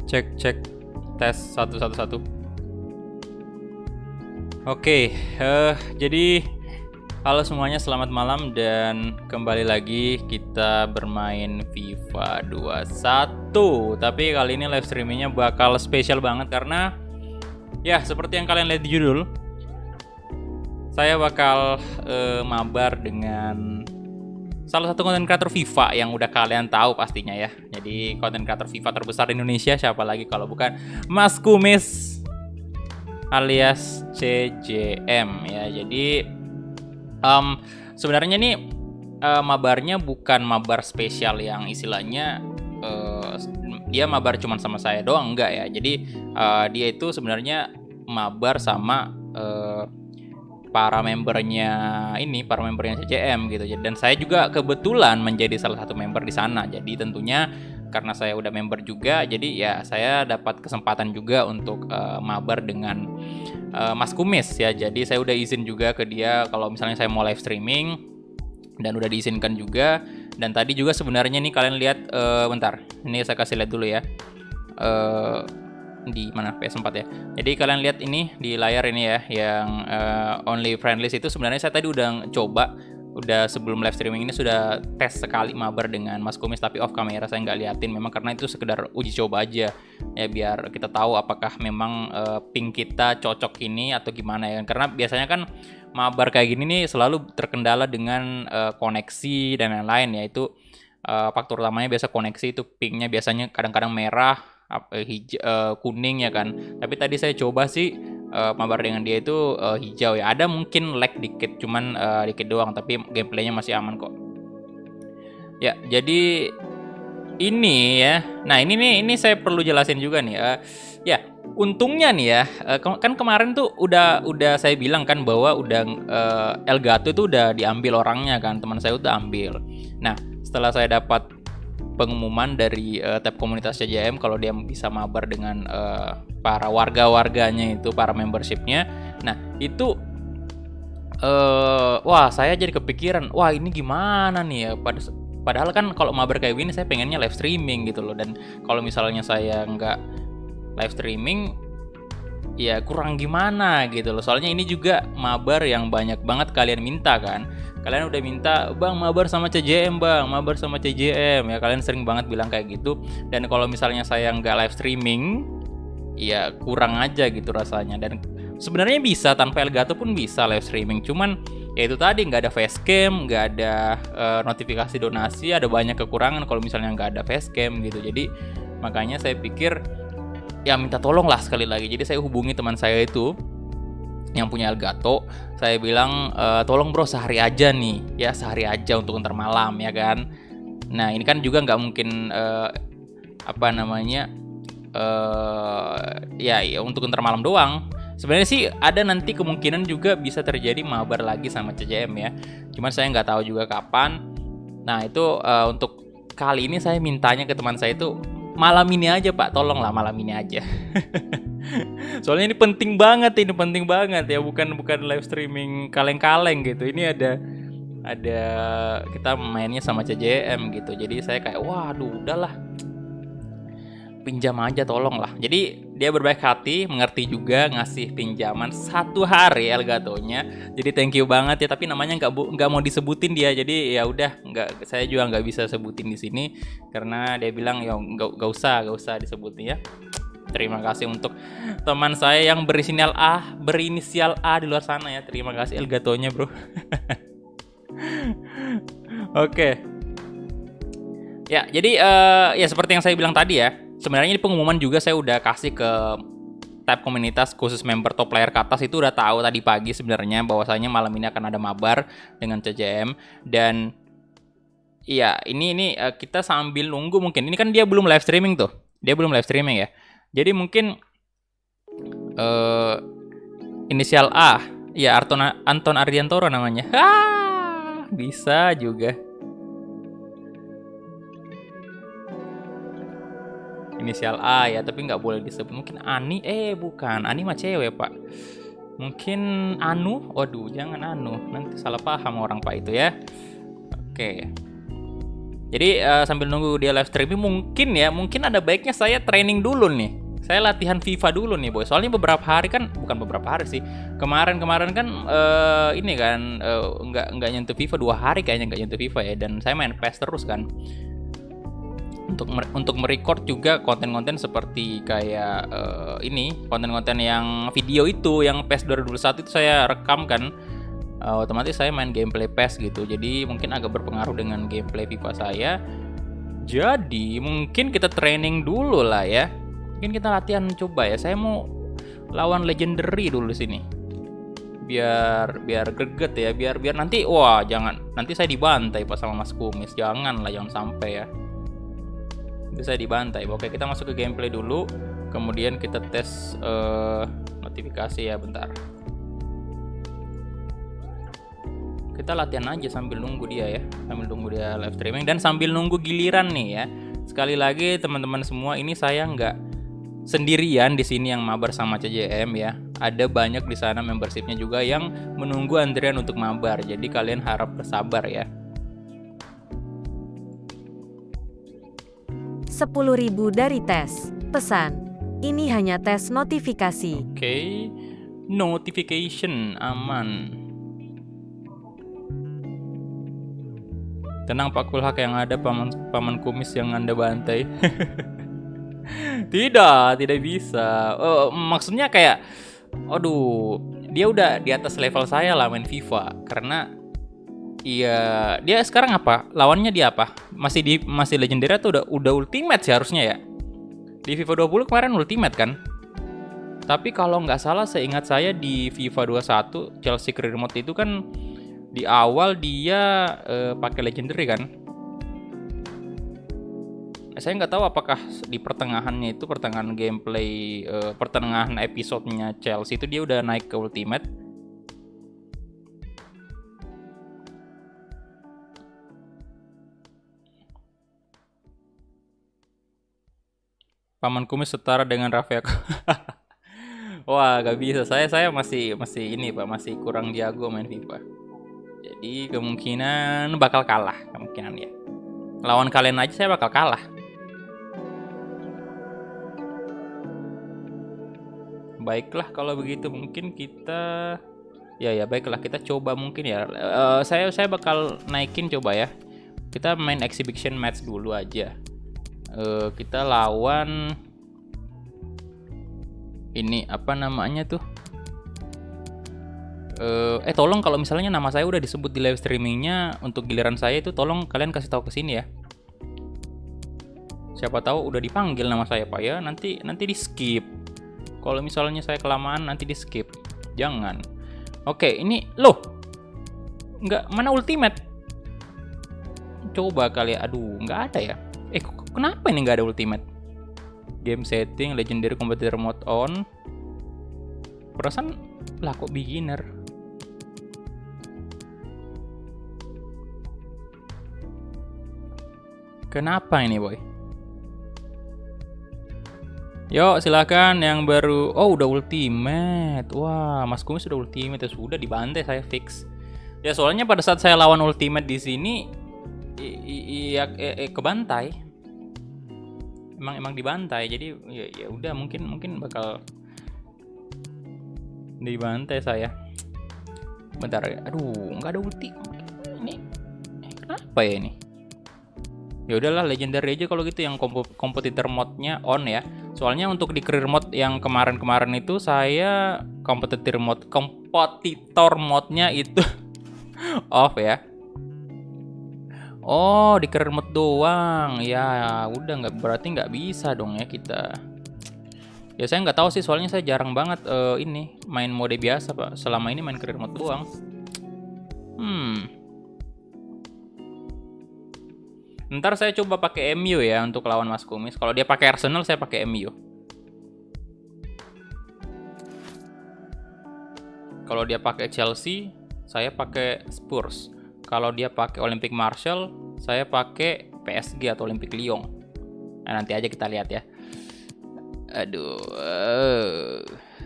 Cek cek tes satu satu satu. Oke, jadi halo semuanya, selamat malam dan kembali lagi kita bermain FIFA 21. Tapi kali ini live streamingnya bakal spesial banget karena ya seperti yang kalian lihat di judul, saya bakal mabar dengan salah satu konten kreator FIFA yang udah kalian tahu pastinya ya. Jadi konten kreator FIFA terbesar di Indonesia, siapa lagi kalau bukan Mas Kumis alias CJM ya. Jadi sebenarnya nih mabarnya bukan mabar spesial yang istilahnya dia mabar cuman sama saya doang, enggak ya. Jadi dia itu sebenarnya mabar sama para membernya CJM gitu. Dan saya juga kebetulan menjadi salah satu member di sana. Jadi tentunya karena saya udah member juga, jadi ya saya dapat kesempatan juga untuk mabar dengan Mas Kumis ya. Jadi saya udah izin juga ke dia kalau misalnya saya mau live streaming, dan udah diizinkan juga. Dan tadi juga sebenarnya nih kalian lihat, bentar, ini saya kasih lihat dulu ya, di mana PS4 ya. Jadi kalian lihat ini di layar ini ya, yang only friend list itu sebenarnya saya tadi udah coba, udah sebelum live streaming ini sudah tes sekali mabar dengan Mas Kumis, tapi off kamera saya nggak liatin, memang karena itu sekedar uji coba aja ya, biar kita tahu apakah memang ping kita cocok ini atau gimana ya. Karena biasanya kan mabar kayak gini nih selalu terkendala dengan koneksi dan lain-lain ya. Itu faktor utamanya biasa koneksi, itu pingnya biasanya kadang-kadang merah, kuning ya kan. Tapi tadi saya coba sih mabar dengan dia itu hijau ya. Ada mungkin lag dikit, cuman dikit doang, tapi gameplaynya masih aman kok. Ya, jadi ini ya. Nah, ini saya perlu jelasin juga nih. Ya, untungnya nih ya, kan kemarin tuh udah saya bilang kan bahwa udah Elgato itu udah diambil orangnya kan, teman saya udah ambil. Nah, setelah saya dapat pengumuman dari tab komunitas CJM kalau dia bisa mabar dengan para warga-warganya itu, para membershipnya. Nah, itu wah, saya jadi kepikiran, wah ini gimana nih ya. Padahal kan kalau mabar kayak gini saya pengennya live streaming gitu loh. Dan kalau misalnya saya nggak live streaming, ya kurang gimana gitu loh. Soalnya ini juga mabar yang banyak banget kalian minta kan. Kalian udah minta, bang mabar sama CJM, bang mabar sama CJM ya. Kalian sering banget bilang kayak gitu. Dan kalau misalnya saya nggak live streaming, ya kurang aja gitu rasanya. Dan sebenarnya bisa tanpa Elgato pun bisa live streaming, cuman ya itu tadi, nggak ada facecam, nggak ada notifikasi donasi, ada banyak kekurangan kalau misalnya nggak ada facecam gitu. Jadi makanya saya pikir ya minta tolong lah sekali lagi. Jadi saya hubungi teman saya itu yang punya Elgato, saya bilang tolong bro sehari aja nih ya, sehari aja untuk ntar malam ya kan. Nah ini kan juga nggak mungkin ya untuk ntar malam doang. Sebenarnya sih ada nanti kemungkinan juga bisa terjadi mabar lagi sama CJM ya, cuman saya nggak tahu juga kapan. Nah itu untuk kali ini saya mintanya ke teman saya itu malam ini aja pak, tolonglah malam ini aja. Soalnya ini penting banget ya, bukan live streaming kaleng-kaleng gitu. Ini ada kita mainnya sama CJM gitu. Jadi saya kayak waduh udahlah, pinjam aja tolong lah. Jadi dia berbaik hati, mengerti juga, ngasih pinjaman 1 hari Elgatonya. Jadi thank you banget ya, tapi namanya nggak mau disebutin dia. Jadi ya udah, saya juga nggak bisa sebutin di sini karena dia bilang ya nggak usah disebutin ya. Terima kasih untuk teman saya yang berinisial A di luar sana ya. Terima kasih Elgatonya bro. Oke. Ya jadi ya seperti yang saya bilang tadi ya, sebenarnya di pengumuman juga saya udah kasih ke tab komunitas khusus member top player ke atas, itu udah tahu tadi pagi sebenarnya bahwasanya malam ini akan ada mabar dengan CJM. Dan iya ini kita sambil nunggu, mungkin ini kan dia belum live streaming ya. Jadi mungkin inisial A ya, Anton Ardiantoro namanya. Bisa juga inisial A ya, tapi nggak boleh disebut. Mungkin Ani, bukan, Ani mah cewek pak. Mungkin Anu, waduh jangan Anu, nanti salah paham orang pak itu ya. Oke. Jadi sambil nunggu dia live streaming mungkin ada baiknya saya training dulu nih. Saya latihan FIFA dulu nih, boy. Soalnya beberapa hari kan, bukan beberapa hari sih. Kemarin kan ini kan nggak nyentuh FIFA 2 hari kayaknya nggak nyentuh FIFA ya. Dan saya main PES terus kan. Untuk merecord juga konten-konten seperti kayak ini konten-konten yang video itu yang PES 2021 itu saya rekam kan. Otomatis saya main gameplay PES gitu. Jadi mungkin agak berpengaruh dengan gameplay FIFA saya. Jadi mungkin kita training dulu lah ya. Mungkin kita latihan coba ya. Saya mau lawan legendary dulu di sini. Biar greget ya. Biar nanti jangan nanti saya dibantai pas sama Mas Kumis. Jangan sampai ya. Nanti saya dibantai. Oke, kita masuk ke gameplay dulu. Kemudian kita tes notifikasi ya, bentar. Kita latihan aja sambil nunggu dia ya, sambil nunggu dia live streaming dan sambil nunggu giliran nih ya. Sekali lagi teman-teman semua, ini saya nggak sendirian di sini yang mabar sama CJM ya. Ada banyak di sana membershipnya juga yang menunggu antrian untuk mabar. Jadi kalian harap bersabar ya. 10.000 dari tes. Pesan. Ini hanya tes notifikasi. Oke. Notification aman. Tenang Pak Kulhak, yang ada paman Kumis yang Anda bantai. Tidak bisa. Maksudnya kayak, aduh, dia udah di atas level saya lah main FIFA. Karena, iya, dia sekarang apa? Lawannya dia apa? Masih legendary atau udah ultimate sih harusnya ya? Di FIFA 20 kemarin ultimate kan? Tapi kalau nggak salah, seingat saya di FIFA 21 Chelsea Career Mode itu kan di awal dia pakai legendary kan. Saya nggak tahu apakah di pertengahannya itu, pertengahan gameplay, pertengahan episodenya Chelsea itu dia udah naik ke ultimate. Paman Kumis setara dengan Rafael. Wah, gak bisa. Saya masih ini Pak, masih kurang jago main FIFA. Jadi kemungkinan bakal kalah, kemungkinan ya. Lawan kalian aja saya bakal kalah. Baiklah kalau begitu, mungkin kita ya baiklah, kita coba mungkin ya. Saya bakal naikin coba ya. Kita main exhibition match dulu aja. Kita lawan ini apa namanya tuh? Tolong kalau misalnya nama saya udah disebut di live streamingnya untuk giliran saya itu, tolong kalian kasih tahu ke sini ya. Siapa tahu udah dipanggil nama saya Pak ya, nanti di skip. Kalau misalnya saya kelamaan nanti di skip. Jangan. Oke, ini loh. Nggak, mana ultimate? Coba kali ya. Aduh, nggak ada ya. Kenapa ini nggak ada ultimate? Game setting, legendary competitor mode on. Perasaan lah kok beginner. Kenapa ini boy? Yuk silakan yang baru. Oh udah ultimate. Wah Mas Kumis sudah ultimate ya, sudah dibantai saya fix. Ya soalnya pada saat saya lawan ultimate di sini, kebantai. Emang dibantai. Jadi ya udah mungkin bakal dibantai saya. Bentar ya. Aduh nggak ada ulti. Ini kenapa ya ini? Ya udahlah legendary aja kalau gitu, yang kompetitor mode-nya on ya. Soalnya untuk di career mode yang kemarin itu saya kompetitor mode-nya itu off ya. Oh, di career mode doang. Ya, udah berarti nggak bisa dong ya kita. Ya saya nggak tahu sih, soalnya saya jarang banget ini main mode biasa Pak. Selama ini main career mode doang. Ntar saya coba pakai MU ya untuk lawan Mas Kumis. Kalau dia pakai Arsenal, saya pakai MU. Kalau dia pakai Chelsea, saya pakai Spurs. Kalau dia pakai Olympique Marseille, saya pakai PSG atau Olympique Lyon. Nah, nanti aja kita lihat ya. Aduh,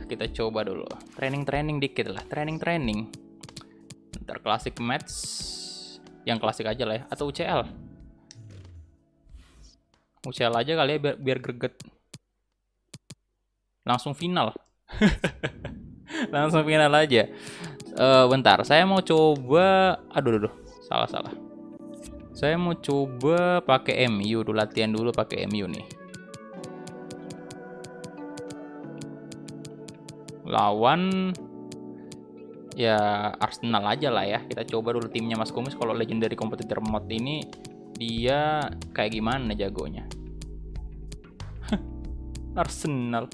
kita coba dulu. Training dikit lah, training. Ntar klasik match, yang klasik aja lah ya, atau UCL. Musial aja kali ya biar greget. Langsung final. Langsung final aja. Bentar, saya mau coba. Aduh, salah. Saya mau coba pakai MU dulu, latihan dulu pakai MU nih. Lawan ya Arsenal aja lah ya. Kita coba dulu timnya Mas Kumis. Kalau Legendary Competitor Mode ini dia kayak gimana jagonya. Arsenal.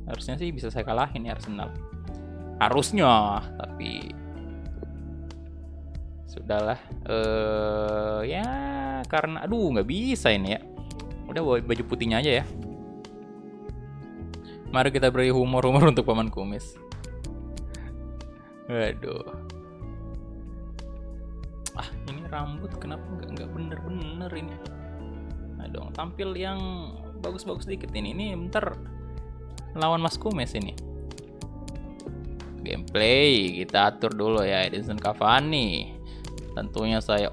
Harusnya sih bisa saya kalahin ya Arsenal. Harusnya, tapi sudahlah. Ya karena nggak bisa ini ya. Udah bawa baju putihnya aja ya. Mari kita beri humor untuk Paman Kumis. Waduh. Ini rambut kenapa nggak bener-bener ini? Nah dong, tampil yang bagus-bagus dikit ini. Ini bentar lawan Mas Kumis ini. Gameplay kita atur dulu ya. Edinson Cavani. Tentunya saya,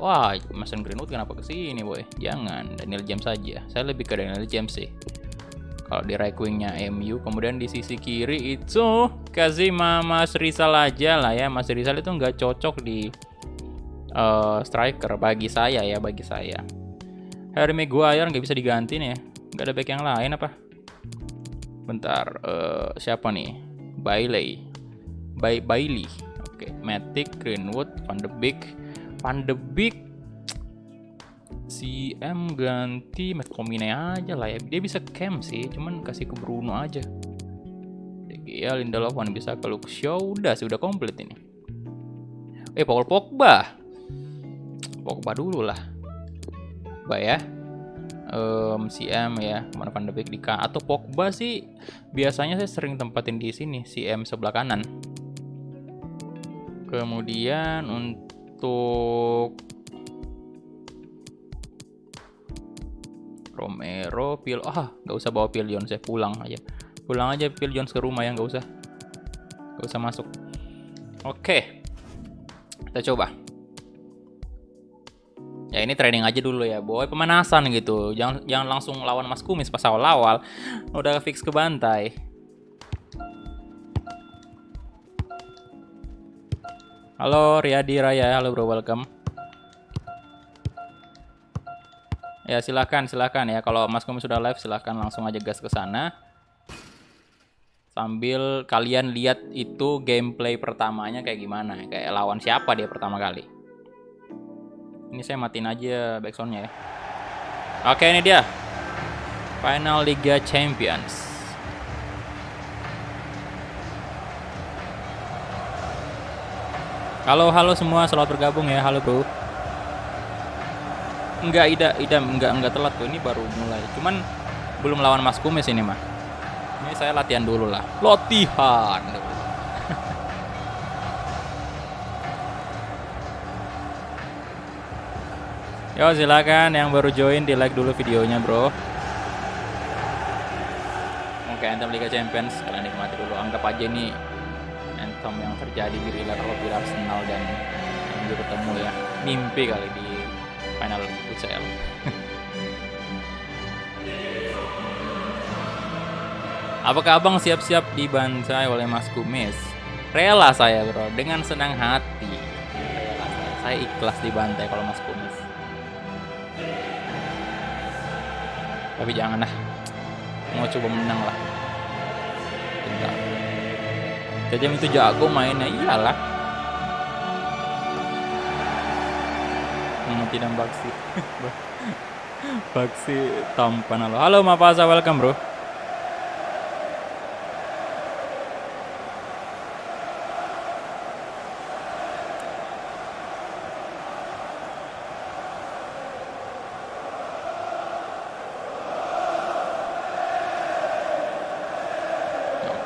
Mason Greenwood kenapa kesini boy? Jangan, Daniel James saja. Saya lebih ke Daniel James sih. Kalau di right wingnya MU, kemudian di sisi kiri itu kasih Mas Rizal aja lah ya. Mas Rizal itu nggak cocok di striker bagi saya. Harry Maguire nggak bisa diganti nih ya. Nggak ada back yang lain apa? Bentar, siapa nih? Bailey. Oke, Matic, Greenwood, Van de Beek. CM ganti McTominay aja lah ya. Dia bisa camp sih, cuman kasih ke Bruno aja. De Gea, Lindelof, bisa ke Luke Shaw. Udah komplit ini. Paul Pogba dulu lah. Ya. CM ya, mana Van de Beek di kanan atau Pogba sih biasanya saya sering tempatin di sini, CM sebelah kanan. Kemudian untuk Romero, nggak usah bawa Phil Jones, saya pulang aja Phil Jones ke rumah ya, nggak usah masuk. Oke, kita coba ya, ini training aja dulu ya boy, pemanasan gitu, jangan langsung lawan Mas Kumis pas awal udah fix ke bantai. Halo Riyadi Raya, halo bro, welcome. Ya silakan ya, kalau Mas Kumis sudah live silakan langsung aja gas ke sana. Sambil kalian lihat itu gameplay pertamanya kayak gimana, kayak lawan siapa dia pertama kali. Ini saya matiin aja backsoundnya ya. Oke, ini dia Final Liga Champions. Halo semua, selamat bergabung ya. Halo bro. Enggak telat tuh, ini baru mulai. Cuman belum lawan Mas Kumis ini mah. Ini saya latihan dulu lah. Latihan. Yo silakan yang baru join di like dulu videonya bro. Oke, Anthem Liga Champions kalian nikmati dulu. Anggap aja nih Anthem yang terjadi di real apabila Arsenal dan MU ketemu ya. Mimpi kali di final UCL. Apakah abang siap-siap dibantai oleh Mas Kumis? Rela saya bro, dengan senang hati. Rela saya ikhlas dibantai kalau Mas Kumis. Tapi janganlah, mau coba menang lah. Jajam itu jago mainnya, iyalah. Tidak Baksi. Baksi tampan. Halo Mapasa, welcome bro.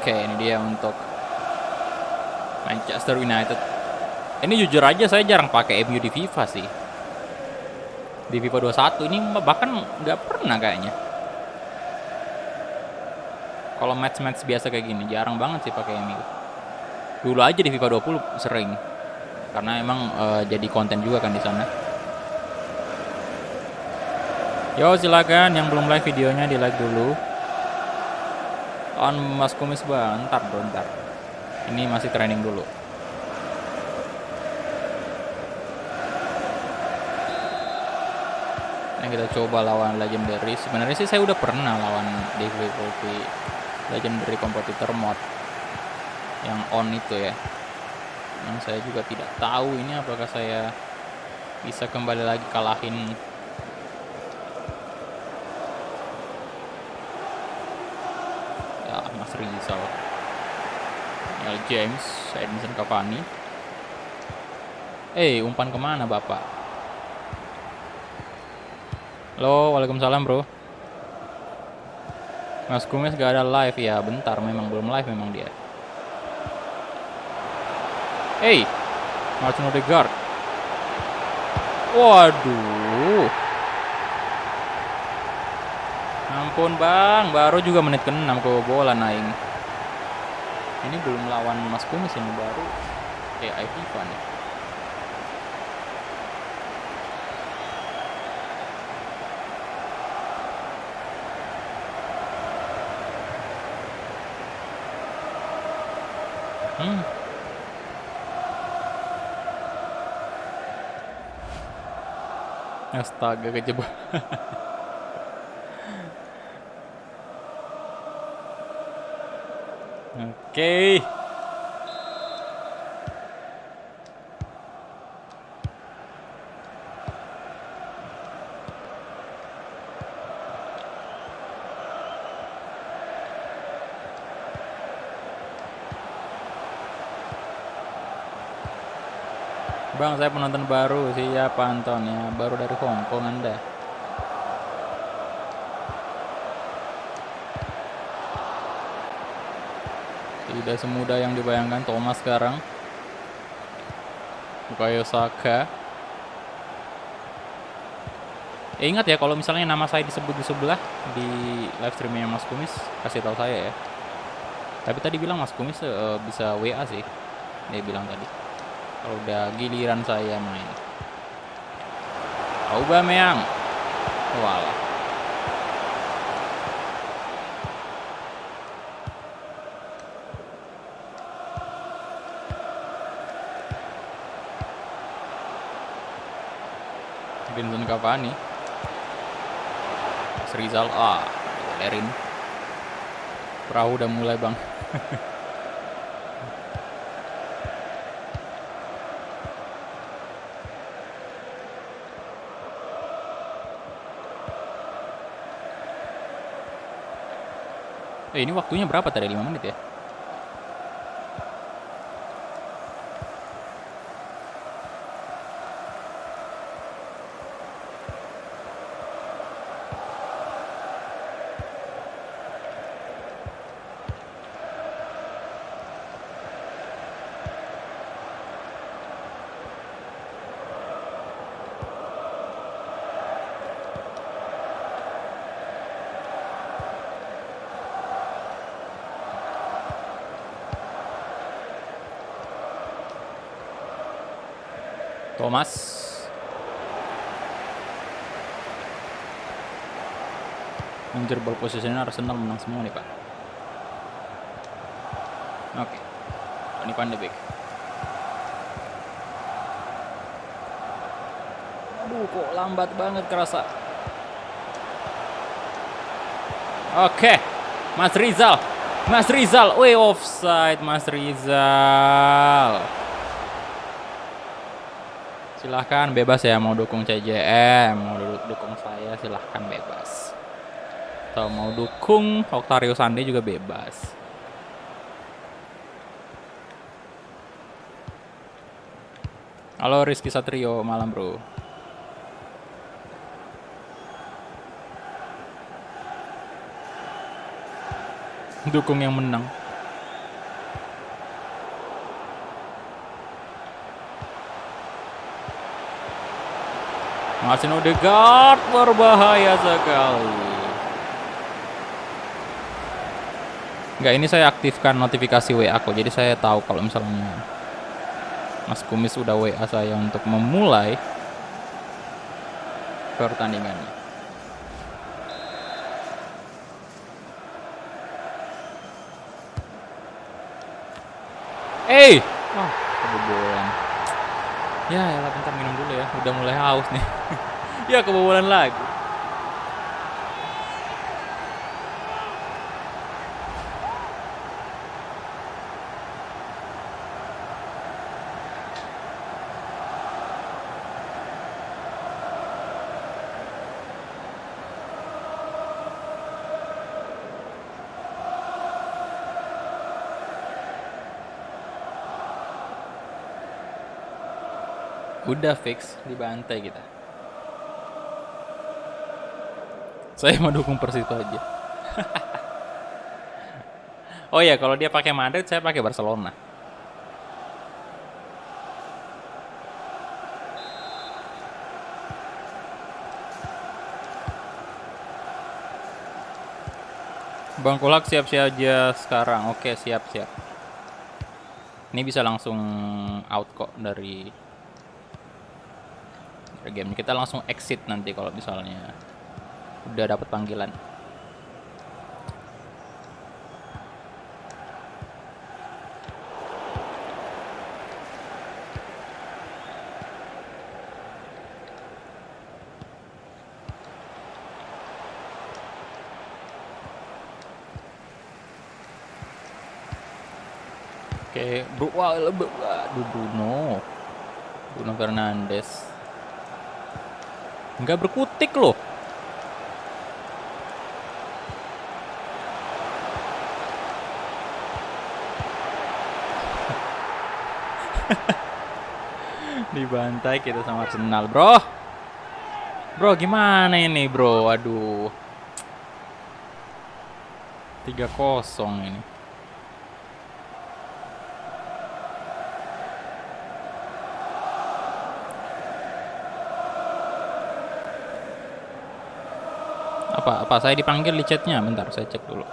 Oke, ini dia untuk Manchester United. Ini jujur aja saya jarang pakai MU di FIFA sih. Di FIFA 21 ini bahkan nggak pernah kayaknya. Kalau match biasa kayak gini jarang banget sih pakai MU. Dulu aja di FIFA 20 sering. Karena emang jadi konten juga kan di sana. Yo silakan yang belum like videonya di like dulu. On Mas Kumis bentar bro, bentar. Ini masih training dulu. Nah, kita coba lawan Legendary. Sebenarnya sih saya udah pernah lawan difficulty Legendary kompetitor mod yang on itu ya. Yang saya juga tidak tahu ini apakah saya bisa kembali lagi kalahin ya Mas Rizal, Neil James, Edinson Cavani. Umpan kemana bapak? Halo, waalaikumsalam bro. Mas Kumis gak ada live ya, bentar, memang belum live memang dia. Martin Odegaard. Waduh. Ampun bang, baru juga menit ke-6 kebobolan aing. Ini belum lawan Mas Kumis ini baru AI FIFA nih. Astaga kejebak. Oke. Bang, saya penonton baru. Siapa Anton ya? Baru dari Hongkong Anda. Tidak semudah yang dibayangkan Thomas sekarang. Bukayo Saka. Ingat ya, kalau misalnya nama saya disebut di sebelah di live streamnya Mas Kumis, kasih tahu saya ya. Tapi tadi bilang Mas Kumis bisa WA sih. Dia bilang tadi. Kalau udah giliran saya main. Aubameyang. Walah. Edinson Cavani. Rizal Erin. Perahu udah mulai bang. Ini waktunya berapa tadi? 5 menit ya? Thomas. Mengejar ball positionnya Arsenal menang semua nih pak. Oke. Ini Van de Beek. Aduh kok lambat banget kerasa. Oke. Mas Rizal. Mas Rizal. Wih offside Mas Rizal. Silahkan bebas ya, mau dukung CJM, mau dukung saya silahkan bebas. Atau mau dukung Octavio Sande juga bebas. Halo Rizky Satrio, malam bro. Dukung yang menang. Martin Odegaard berbahaya sekali. Enggak, ini saya aktifkan notifikasi WA aku. Jadi saya tahu kalau misalnya Mas Kumis udah WA saya untuk memulai pertandingannya. Wah, kebobolan. Ya elah, bentar minum dulu ya. Udah mulai haus nih. Ya kebobolan lagi. Udah fix dibantai kita. Saya mau dukung Persito aja. Oh ya, kalau dia pakai Madrid, saya pakai Barcelona. Bang Kolak siap-siap aja sekarang. Oke, siap-siap. Ini bisa langsung out kok dari game. Kita langsung exit nanti kalau misalnya udah dapat panggilan. Oke, Bruno Fernandes. Nggak berkutik loh. Dibantai kita sama Arsenal, bro. Bro, gimana ini, bro? Aduh. 3-0 ini. Apa saya dipanggil di chatnya? Bentar, saya cek dulu.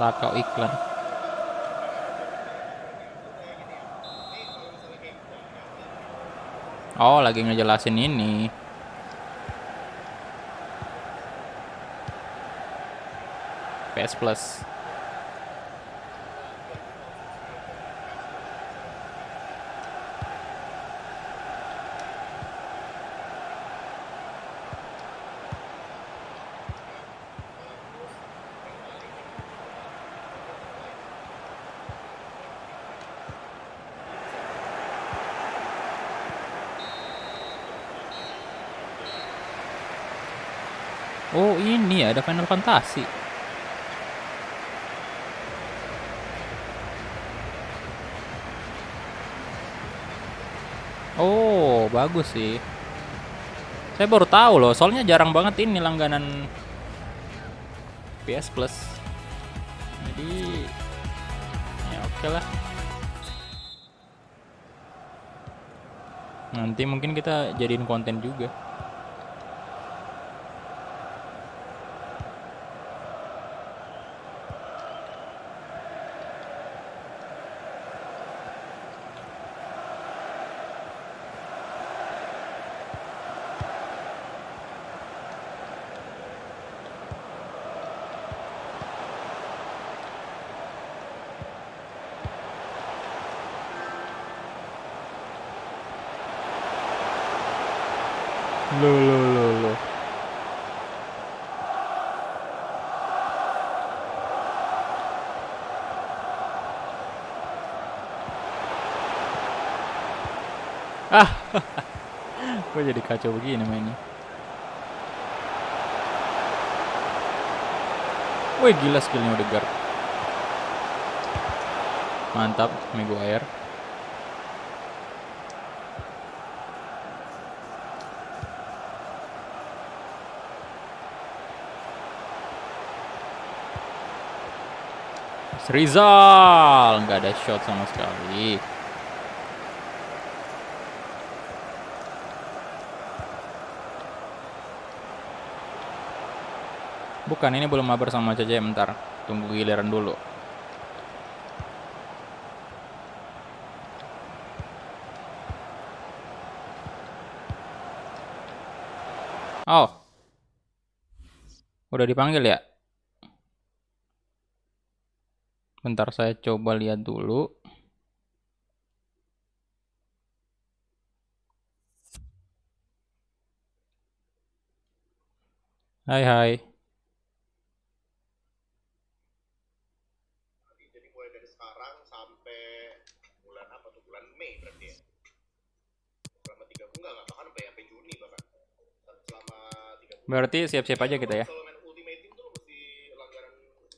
Lakau iklan. Oh, lagi ngejelasin ini. PS Plus. Oh, ini ya, ada Final Fantasy. Oh, bagus sih. Saya baru tahu loh, soalnya jarang banget ini langganan PS Plus. Jadi ya oke lah. Nanti mungkin kita jadiin konten juga. Loh. Ah, kok jadi kacau begini mainnya. Wih, gila skillnya Odegaard. Mantap, Maguire. Rizal, nggak ada shot sama sekali. Bukan, ini belum mabar sama CCM, bentar. Tunggu giliran dulu. Oh, udah dipanggil ya? Bentar saya coba lihat dulu. Hai hai. Jadi mulai dari sekarang sampai bulan apa tuh? Bulan Mei berarti ya? Selama 3 bulan nggak bahkan sampai Juni bahkan. Selama 3 bulan. Berarti siap-siap aja kita ya. Kalau main Ultimate Team tuh lo mesti langgaran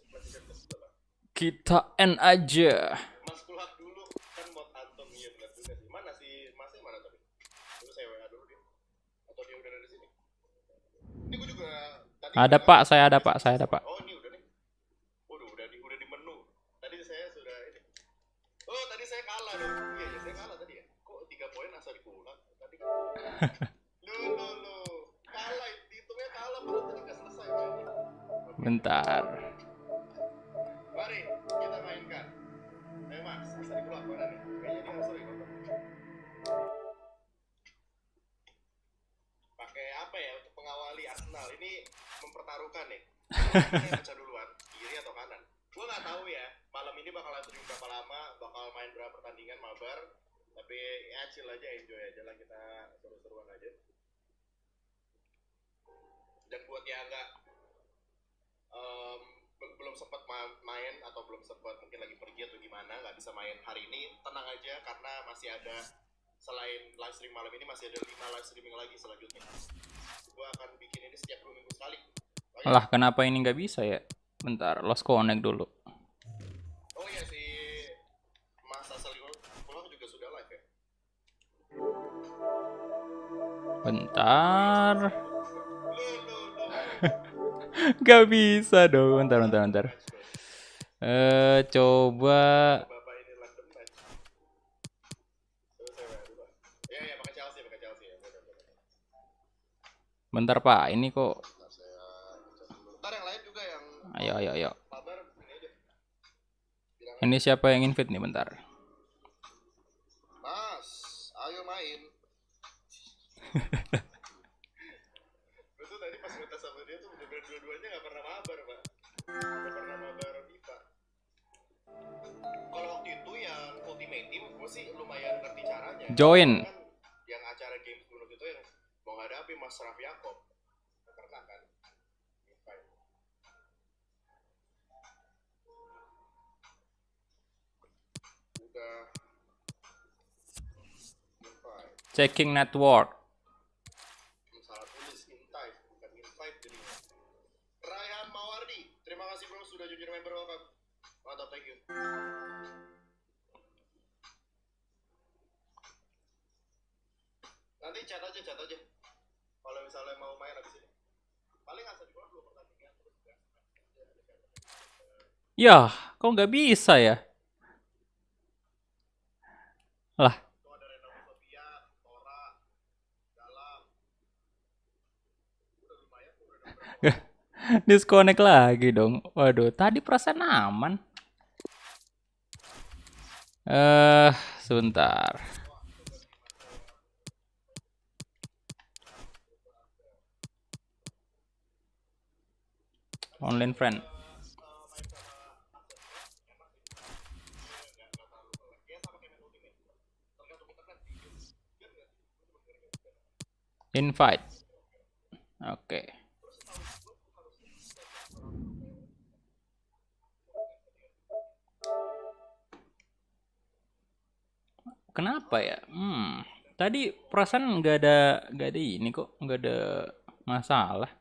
PlayStation Plus juga kan? Kita end aja. Mas Kulak dulu kan mod Anton, iya benar juga sih. Mana sih Masnya mana tapi? Dulu saya WA dulu dia. Atau dia udah ada di sini? Ini gue juga tadi Ada Pak, saya ada Pak, saya ada Pak. Oh ini udah nih. Waduh udah di menu. Tadi saya sudah ini. Oh tadi saya kalah dong. Iya ya saya kalah tadi ya. Kok 3 poin asal dipulang? Tadi kan. Lu. Kalah dihitungnya kalah padahal tadi nggak selesai mainnya. Bentar. Mari kita mainkan. Ayo Mas, asal dipulang mana nih? Kayaknya dia asal dipulang. Pakai apa ya untuk mengawali Arsenal? Ini mempertaruhkan nih. Ini baca duluan, kiri atau kanan? Gue nggak tahu ya. Malam ini bakalan stream berapa lama, bakal main berapa pertandingan mabar. Tapi ya chill aja, enjoy aja lah, kita seru-seruan aja. Dan buat yang nggak belum sempat main atau belum sempat mungkin lagi pergi atau gimana nggak bisa main hari ini, tenang aja karena masih ada, selain live stream malam ini masih ada 5 live streaming lagi selanjutnya. Gue akan bikin ini setiap 2 minggu sekali. Lah, kenapa ini nggak bisa ya? Bentar, lost connect dulu. Oh iya, si Mas Asal Pulang juga sudah live ya? Bentar. Gak bisa dong. Bentar. Coba. Bapak ini London match. Terus saya dulu. Ya pakai Chelsea ya. Bentar Pak, ini kok. Ntar yang lain juga yang. Ayo. Kabar ini aja. Ini siapa yang invite nih, bentar. Mas, ayo main. Betul tadi pas ngetes sama dia tuh bener-bener dua-duanya gak pernah mabar Pak. Gak pernah mabar FIFA. Kalau waktu itu yang Ultimate Team gue sih lumayan ngerti caranya. Join. Kan yang acara games menurut itu yang mau ngadapi Mas Raffi Yakob. Gak pernah kan? Invite. Udah invite. Checking network. Salah tulis invite, bukan invite jadinya. Raihan Mawardi, terima kasih bro sudah jujur member, welcome. Mantap, thank you. Nanti chat aja. Kalau misalnya mau main abis ini. Paling asal di bawah 2 pertandingan terus ya. Yah, kok nggak bisa ya? Lah. Itu ada Renova Sofia, Tora, Dalam. Udah lumayan tuh udah. Disconnect lagi dong. Waduh, tadi perasaan aman. Sebentar. Online friend. Invite. Oke. Kenapa ya? Tadi perasaan nggak ada ini kok, nggak ada masalah.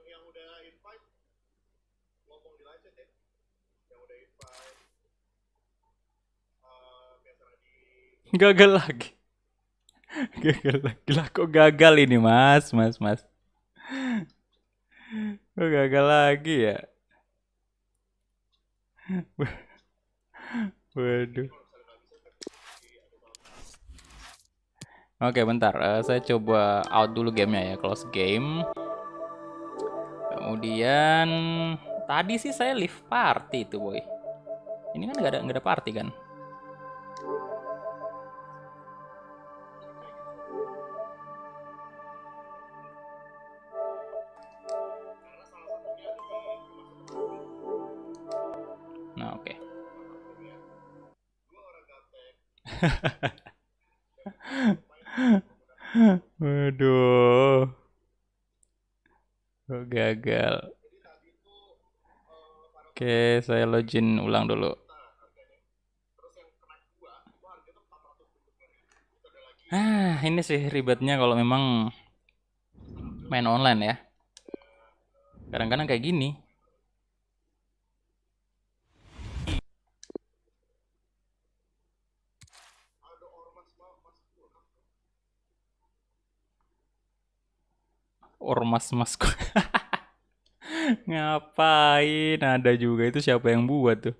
Yang udah invite ngomong di live chat ya. Yang udah invite biasa di Gagal lagi. Lah kok gagal ini mas. Kok gagal lagi ya? Waduh. Oke, bentar. Saya coba out dulu gamenya ya. Close game. Kemudian tadi sih saya live party itu, boy. Ini kan nggak ada party kan? Nah, oke. Waduh. Oh, gagal. Oke, saya login ulang dulu. Ini sih ribetnya kalau memang main online ya. Kadang-kadang kayak gini. Ormas masku. Ngapain? Ada juga itu siapa yang buat tuh?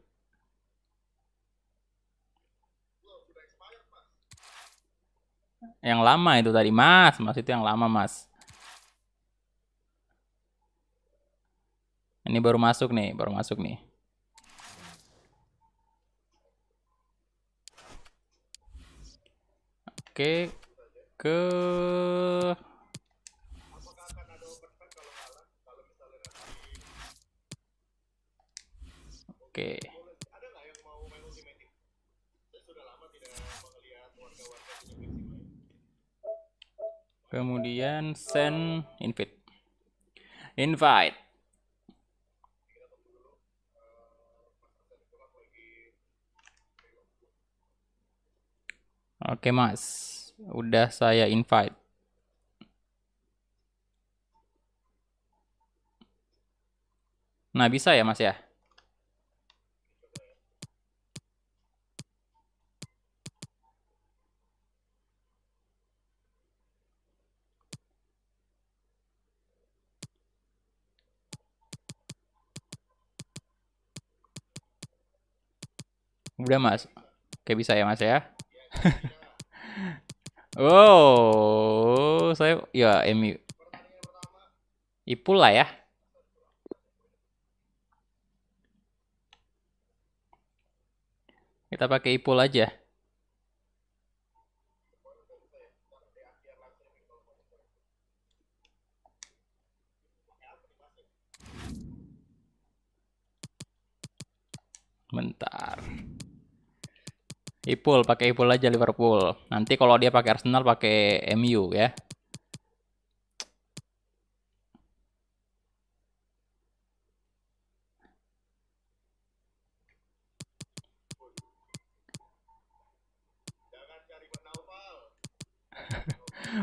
Yang lama itu tadi, Mas. Mas itu yang lama, Mas. Ini baru masuk nih, baru masuk nih. Oke, ke Oke. Kemudian send invite. Invite. Oke, Mas. Udah saya invite. Nah, bisa ya, Mas ya? Udah, Mas. Oke, bisa ya, Mas ya? Oh, saya ya MU. Ipul lah ya. Kita pakai Ipul aja. Bentar. Ipul, pakai Ipul aja Liverpool. Nanti kalau dia pakai Arsenal pakai MU ya.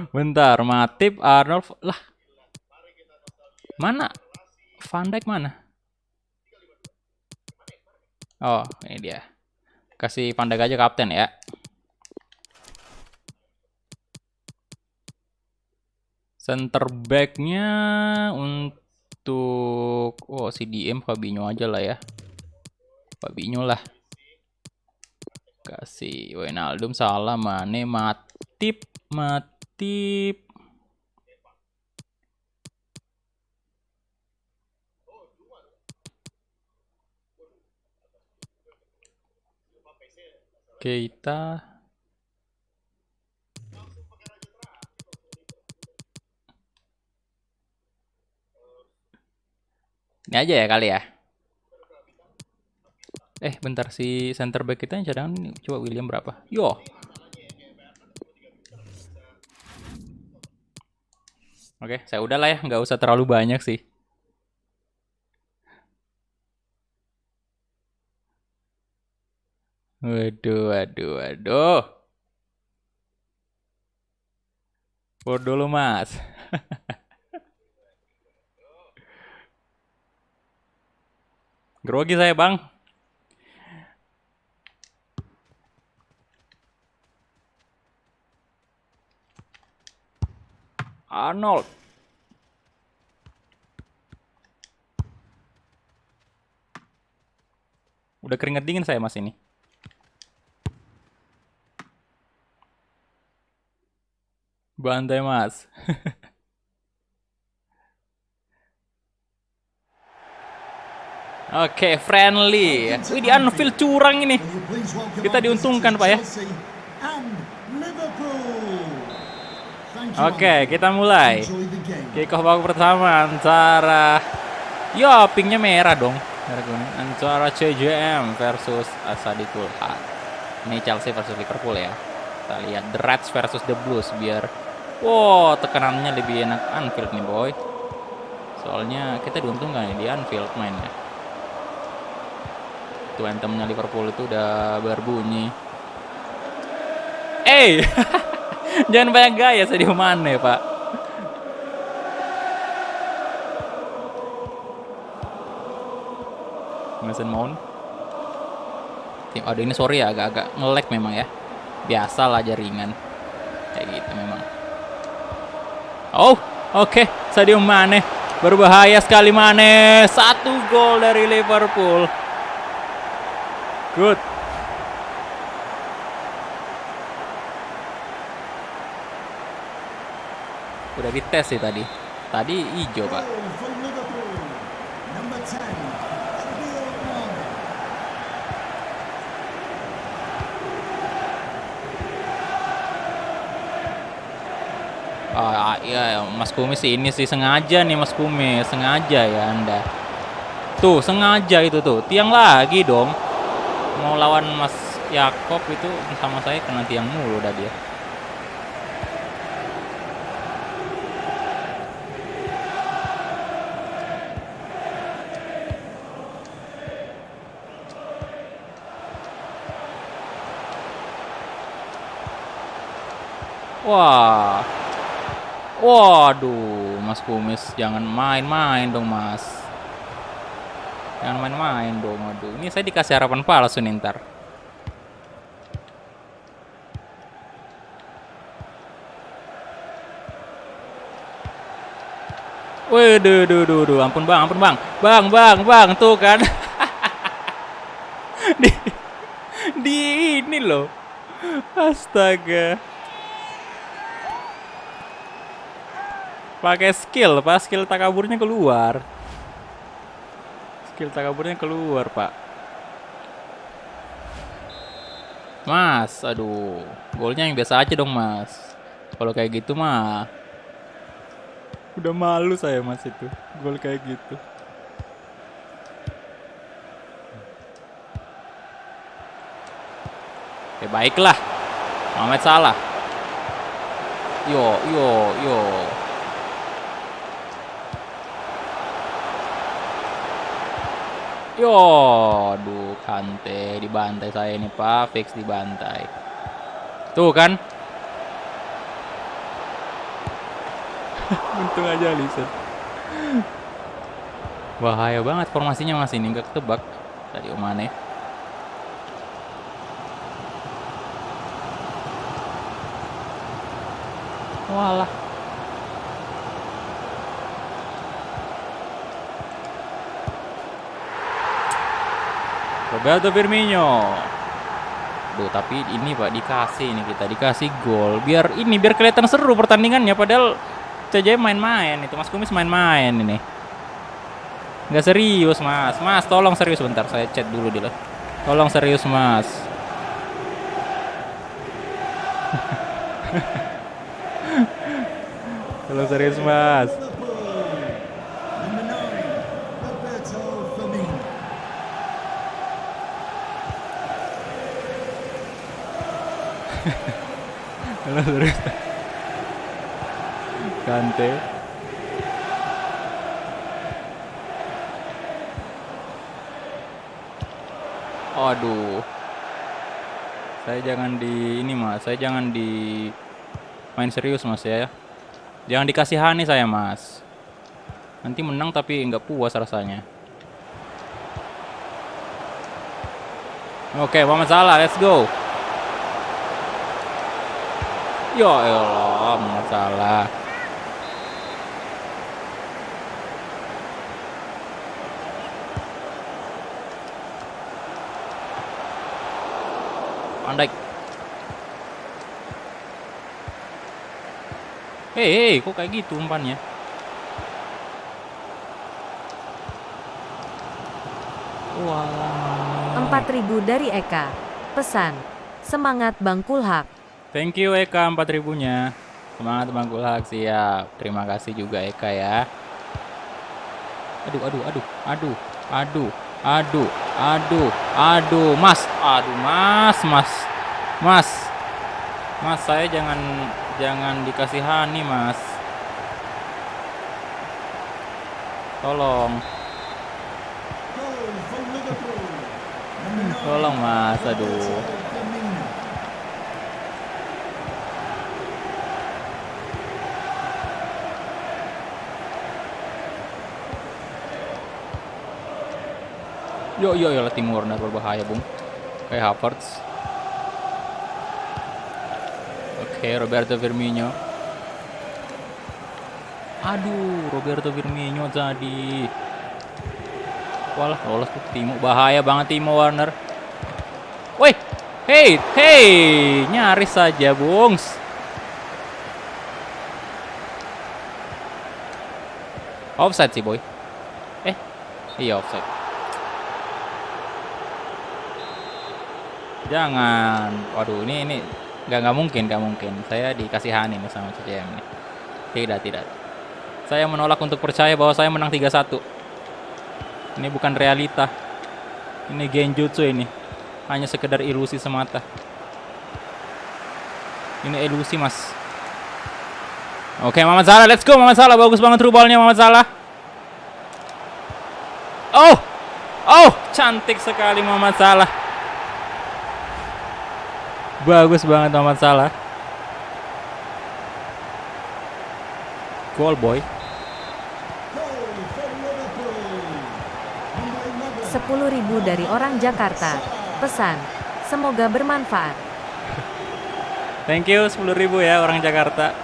Bentar, Matip, Arnold, lah. Mana? Van Dijk mana? Oh, ini dia. Kasih Van Dijk aja kapten ya. Center back-nya untuk si DM Fabinho aja lah ya. Fabinho lah. Kasih Wijnaldum, Salah, Mane, Matip. Keita. Ini aja ya kali ya. Bentar, si center back kita yang cadangan ini, coba William berapa? Yo. Oke, saya udah lah ya, nggak usah terlalu banyak sih. Waduh. Bodoh lu, Mas. Grogi saya, Bang. Arnold. Udah keringet dingin saya, Mas ini. Bantai mas. Oke, friendly. Wih, di Anfield curang ini. Kita diuntungkan, Pak ya. Oke, kita mulai. Kick off babak pertama antara pinknya merah dong. Merah kuning. Antara CJM versus Asadikul Haq. Ini Chelsea versus Liverpool ya. Kita lihat The Reds versus The Blues biar tekanannya lebih enak Anfield nih, boy. Soalnya kita diuntungkan di Anfield mainnya. Tuh anthemnya Liverpool itu udah berbunyi. Jangan banyak gaya Sadio Mane, Pak. Mason Mount. Aduh, ini sorry ya, agak-agak nge-lag memang ya. Biasalah jaringan. Kayak gitu memang. Oke. Sadio Mane. Berbahaya sekali Mane. 1 gol dari Liverpool. Good. Udah dites sih tadi. Tadi hijau, Pak. Ya, Mas Kumis ini sih sengaja nih, Mas Kumis. Sengaja ya Anda. Tuh, sengaja itu tuh. Tiang lagi dong. Mau lawan Mas Yakob itu sama saya kena tiang mulu dah dia. Waduh, Mas Kumis jangan main-main dong, Mas. Jangan main-main dong, aduh. Ini saya dikasih harapan palsu nih ntar. Waduh, ampun bang. Bang, tuh kan. di ini loh. Astaga. Pakai skill, Pak. Skill takaburnya keluar. Pak. Mas, aduh. Golnya yang biasa aja dong, Mas. Kalau kayak gitu mah udah malu saya, Mas, itu. Gol kayak gitu. Baiklah. Mohamed Salah. Yo. Aduh, Kante dibantai saya ini, Pak. Fix dibantai. Tuh kan. Untung aja Alisson. Bahaya banget formasinya, Mas, ini nggak ketebak. Tadi Mane. Walah. Roberto Firmino. Tapi ini, Pak, dikasih gol. Biar kelihatan seru pertandingannya, padahal CJ main-main itu. Mas Kumis main-main ini. Nggak serius, Mas. Mas, tolong serius bentar. Saya chat dulu dulu. Tolong serius, Mas. Tolong serius, Mas. Tolong serius. Kante. Aduh. Saya jangan di ini, Mas. Saya jangan di main serius, Mas, ya. Jangan dikasihani saya, Mas. Nanti menang tapi nggak puas rasanya. Oke, Mohamed Salah, let's go. Ya elah, Mohamed Salah. Van Dijk. Hei, kok kayak gitu umpannya? Wah. 4.000 dari Eka. Pesan. Semangat Bang Kulhak. Thank you Eka 4.000-nya. Semangat Bang Kulhak, siap. Terima kasih juga Eka ya. Aduh, aduh, aduh, aduh, aduh, aduh, aduh, aduh, Mas. Aduh, Mas, saya jangan dikasihani, Mas. Tolong. Tolong, Mas. Aduh. Yo, Tim Werner berbahaya, Bung. Kayak Havertz. Oke, Roberto Firmino. Aduh, Roberto Firmino tadi. Walah, lolos tuh Timo. Bahaya banget Timo Werner. Woi, hey, nyaris saja, Bungs. Offside sih, boy. Iya offside. Jangan. Waduh, ini nggak mungkin. Saya dikasihani nih sama CCM nih. Tidak. Saya menolak untuk percaya bahwa saya menang 3-1. Ini bukan realita. Ini genjutsu ini. Hanya sekedar ilusi semata. Ini ilusi, Mas. Oke, Muhammad Salah, let's go Muhammad Salah. Bagus banget through ball-nya Muhammad Salah. Oh, cantik sekali Muhammad Salah. Bagus banget Muhammad Salah. Goal boy. 10.000 dari orang Jakarta. Pesan. Semoga bermanfaat. Thank you 10.000 ya orang Jakarta.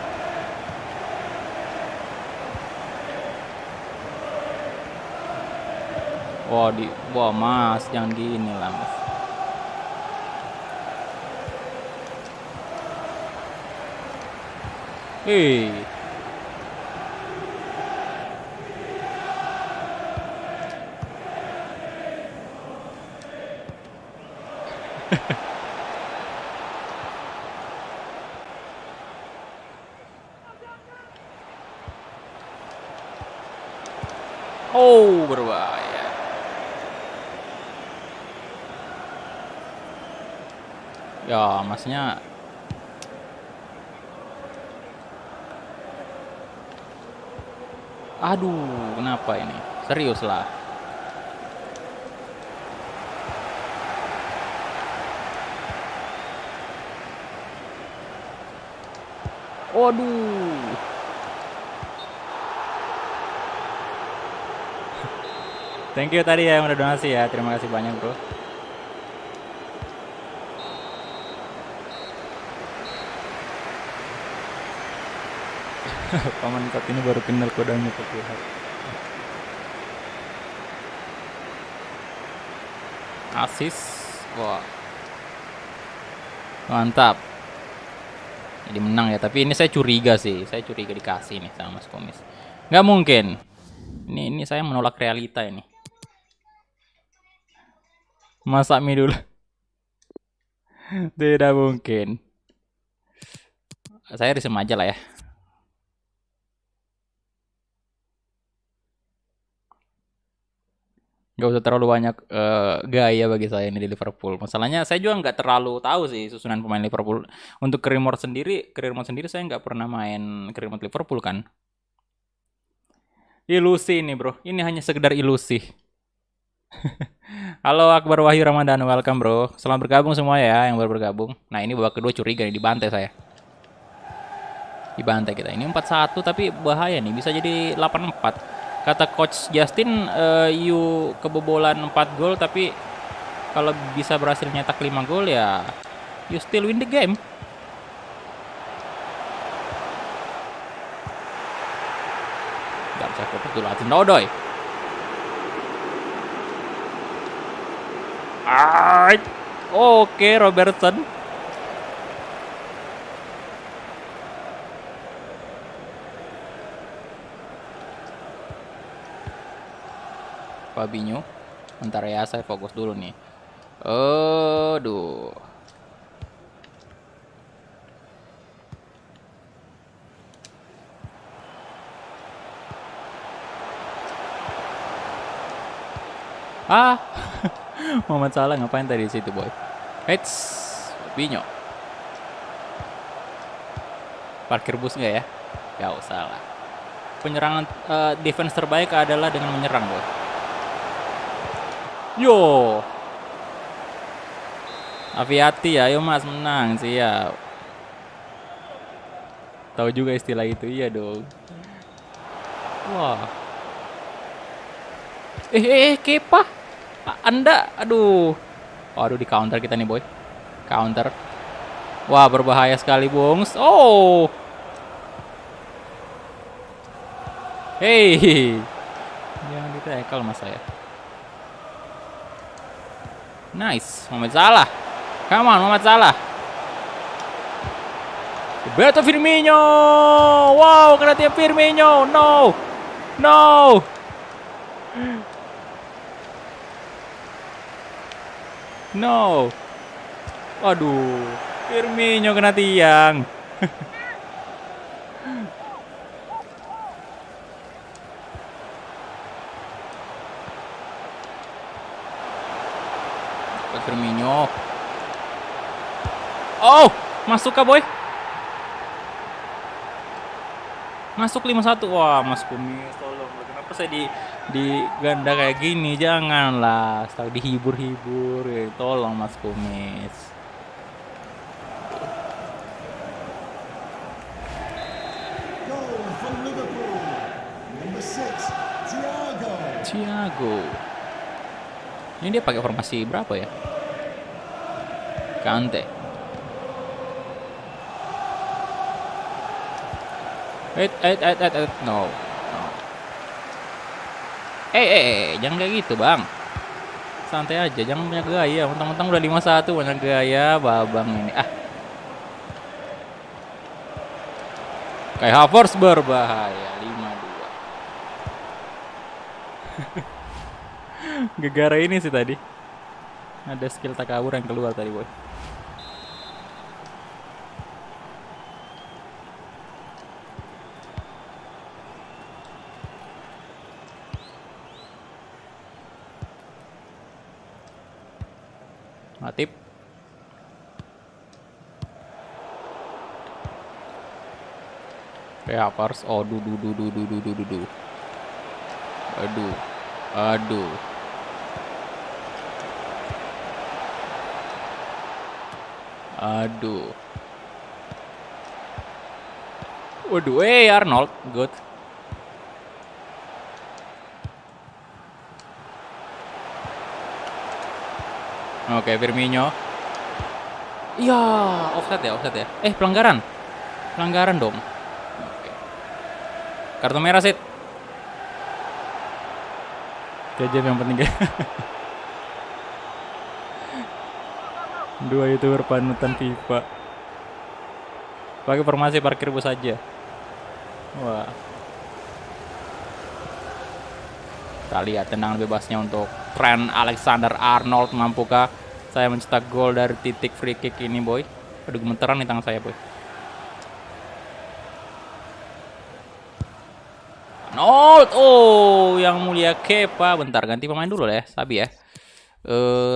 Wah Mas, jangan gini lah Mas. Berbahaya. Ya, Masnya. Aduh, kenapa ini? Serius lah. Waduh. Thank you tadi ya yang udah donasi ya. Terima kasih banyak, Bro. Paman saat ini baru kenal kodenya Pak. Asis. Wah. Mantap. Jadi menang ya, tapi ini saya curiga sih. Saya curiga dikasih nih sama Mas Komis. Nggak mungkin. Ini saya menolak realita ini. Masak mie dulu. Tidak mungkin. Saya resume aja lah ya. Gak usah terlalu banyak gaya bagi saya ini di Liverpool. Masalahnya saya juga nggak terlalu tahu sih susunan pemain Liverpool. Untuk career mode sendiri saya nggak pernah main career mode Liverpool kan. Ilusi ini bro, ini hanya sekedar ilusi. Halo Akbar Wahyu Ramadan, welcome bro. Selamat bergabung semua ya yang baru bergabung. Nah ini babak kedua curiga nih, dibantai saya. Dibantai kita. Ini 4-1 tapi bahaya nih, bisa jadi 8-4. Kata Coach Justin, you kebobolan 4 gol, tapi kalau bisa berhasil nyetak 5 gol ya, you still win the game. Gak bisa fokus dulu, Hudson Odoi. Oke, Robertson. Fabinho. Bentar ya, saya fokus dulu nih. Aduh. Ah, Muhammad Salah ngapain tadi di situ, boy? Eits, Fabinho. Parkir bus nggak ya? Gak usah lah. Penyerangan defense terbaik adalah dengan menyerang, boy. Yo. Aviati ya, ayo mas menang, siap. Tahu juga istilah itu, iya dong. Wah. Kepa. Anda, aduh. Waduh, di counter kita nih, boy. Counter. Wah, berbahaya sekali, Bungs. Oh. Hey. Jangan di-tackle mas saya. Nice, Muhammad Salah. Come on, Muhammad Salah. Roberto Firmino. Wow, kena tiap Firmino. No. No. No. Waduh, Firmino kena tiang. Firmino. Oh, masuk kah, boy? Masuk 5-1. Wah, Mas Kumis, tolong. Kenapa saya di ganda kayak gini? Janganlah. Setelah dihibur-hibur. Ya, tolong Mas Kumis. Thiago. Ini dia pakai formasi berapa ya? Kante. No. Jangan kayak gitu, Bang. Santai aja, jangan banyak gaya. Mentang-mentang udah 5-1 banyak gaya, babang ini. Kayak Havertz berbahaya, 5-2. Gegara ini sih tadi. Ada skill takabur yang keluar tadi, boy. Matip. Kayak Havertz. Oh, Aduh. Waduh, Arnold, good. Oke, Firmino. Iya, offset ya. Pelanggaran dong. Oke. Kartu merah, Sid. Kejam yang penting. Dua YouTuber panutan FIFA. Pakai formasi parkir bus aja. Wah. Kita lihat tendangan bebasnya untuk Trent Alexander-Arnold. Mampukah saya mencetak gol dari titik free kick ini, boy? Aduh, gemeteran nih tangan saya, boy. Arnold. Oh, yang mulia Kepa. Bentar, ganti pemain dulu ya, Sabi ya.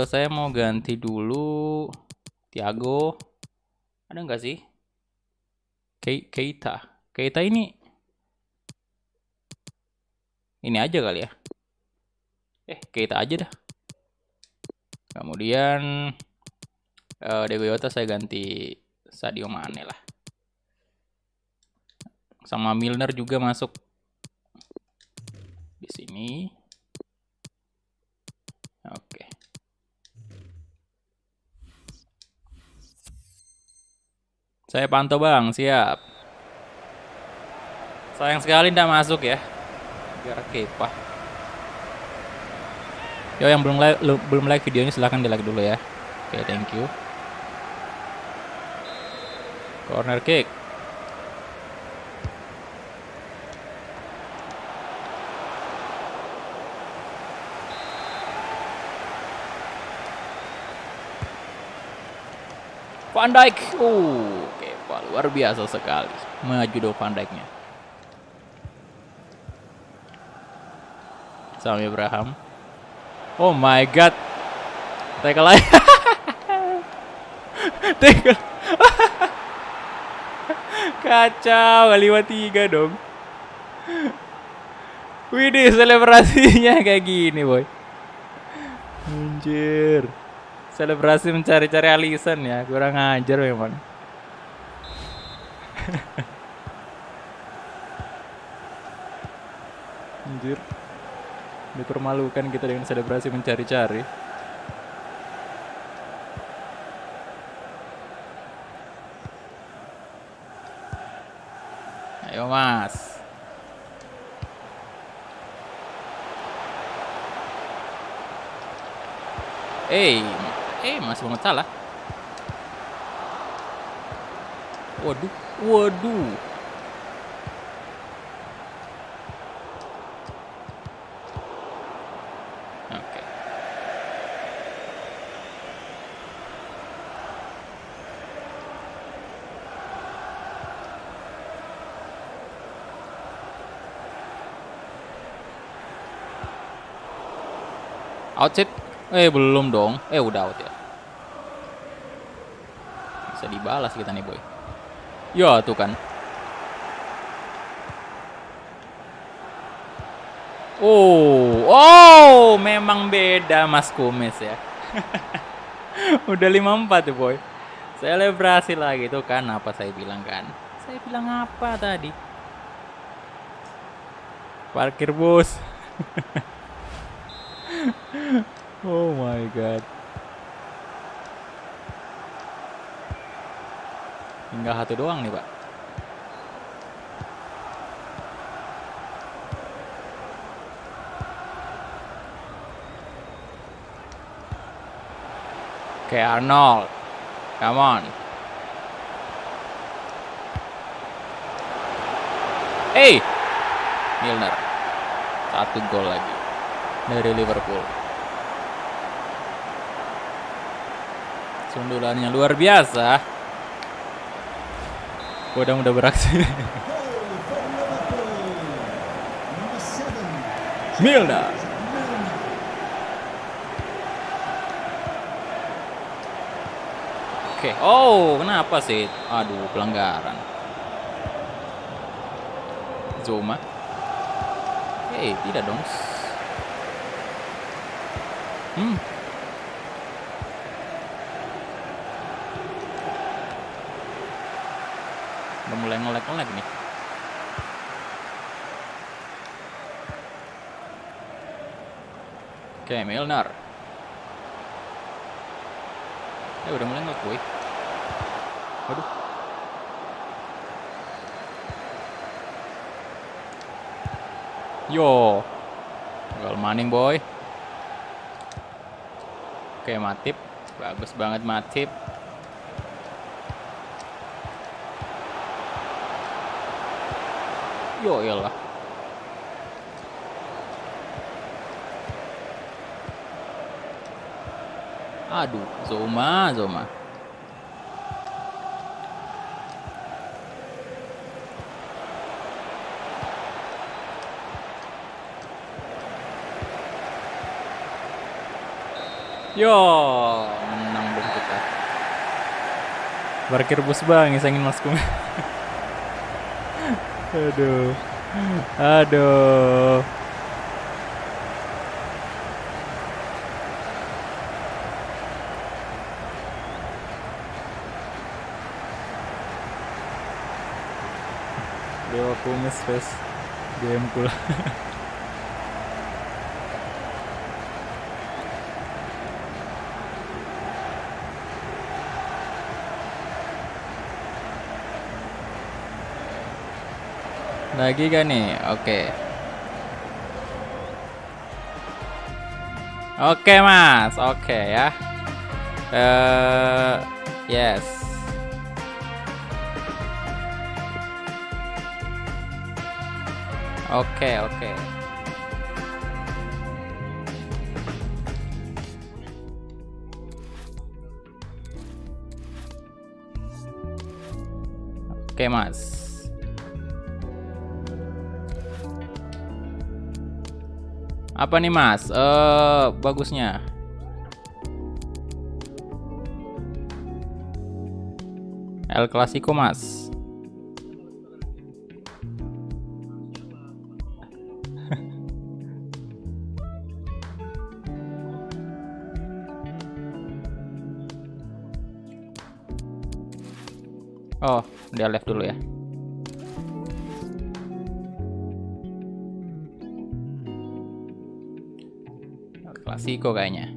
Saya mau ganti dulu Thiago. Ada nggak sih? Keita ini aja kali ya. Keita aja dah. Kemudian Diego Jota saya ganti Sadio Mane lah. Sama Milner juga masuk di sini. Oke. Saya pantau, Bang, siap. Sayang sekali tidak masuk ya. Gara Kepa. Yo, yang belum like videonya silahkan di like dulu ya. Oke, thank you. Corner kick. Van Dijk. Oke, wah, luar biasa sekali. Maju dong Van Dijk-nya. Sami Abraham. Oh my god. Tackle lagi. Tackle. Kacau, kali 3 dong. Widih, selebrasinya kayak gini, boy. Anjir. Selebrasi mencari-cari Alisson ya, kurang ajar memang. Anjir. Dipermalukan kita dengan selebrasi mencari-cari. Ayo mas. Masih banget salah. Waduh. Oke. Outside. Belum dong. Udah out ya. Bisa dibalas kita nih, boy. Ya, tuh kan. Memang beda Mas Kumis ya. Udah 5-4 tuh, boy. Selebrasi lagi tuh kan, apa saya bilang kan? Saya bilang apa tadi? Parkir bus. Oh my god. Tinggal 1 doang nih, Pak. Oke, Arnold. Come on. Milner. 1 gol lagi dari Liverpool. Sundulannya luar biasa. Udah beraksi. Milner. Oke. Kenapa sih? Aduh, pelanggaran. Zuma. Tidak dong. Udah mulai nge-lag nih. Oke, Milner. Udah mulai nge-lag, boy. Waduh. Yo. Gol maning, boy. Oke, Matip. Bagus banget Matip. Yo, iyalah. Aduh, Zuma. Yo, menang dong kita. Parkir bus bang, ngisengin Mas Kum. Aduh. Dewa Kumis face game pula. Lagi kan nih? Oke mas, oke ya. Yes. Oke. Oke, Mas. Apa nih, Mas? Bagusnya. El Clasico, Mas. Oh, dia left dulu ya. El Clasico kayaknya.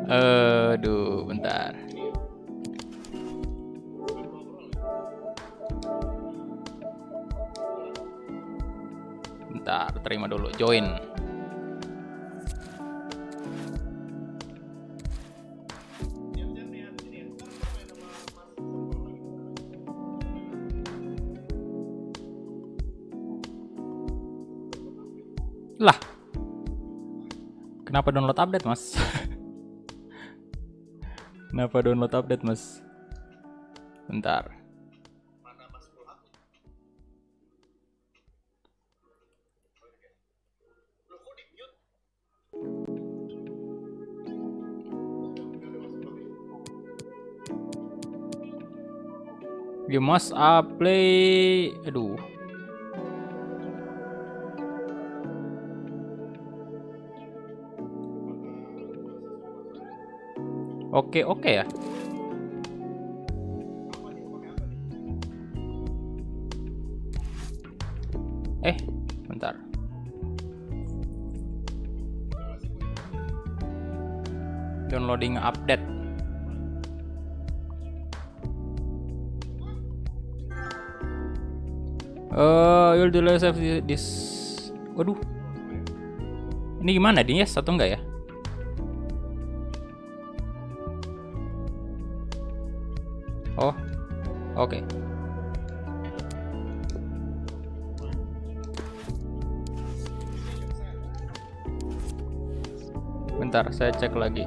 Aduh, bentar. Bentar, terima dulu. Join. Lah. Kenapa download update, Mas? Kenapa download update, Mas? Bentar. You must play. Aduh. Oke ya. Bentar. Downloading update. You'll do less of this. Waduh. Ini gimana, dia yes atau enggak ya? Oh, oke. Bentar, saya cek lagi.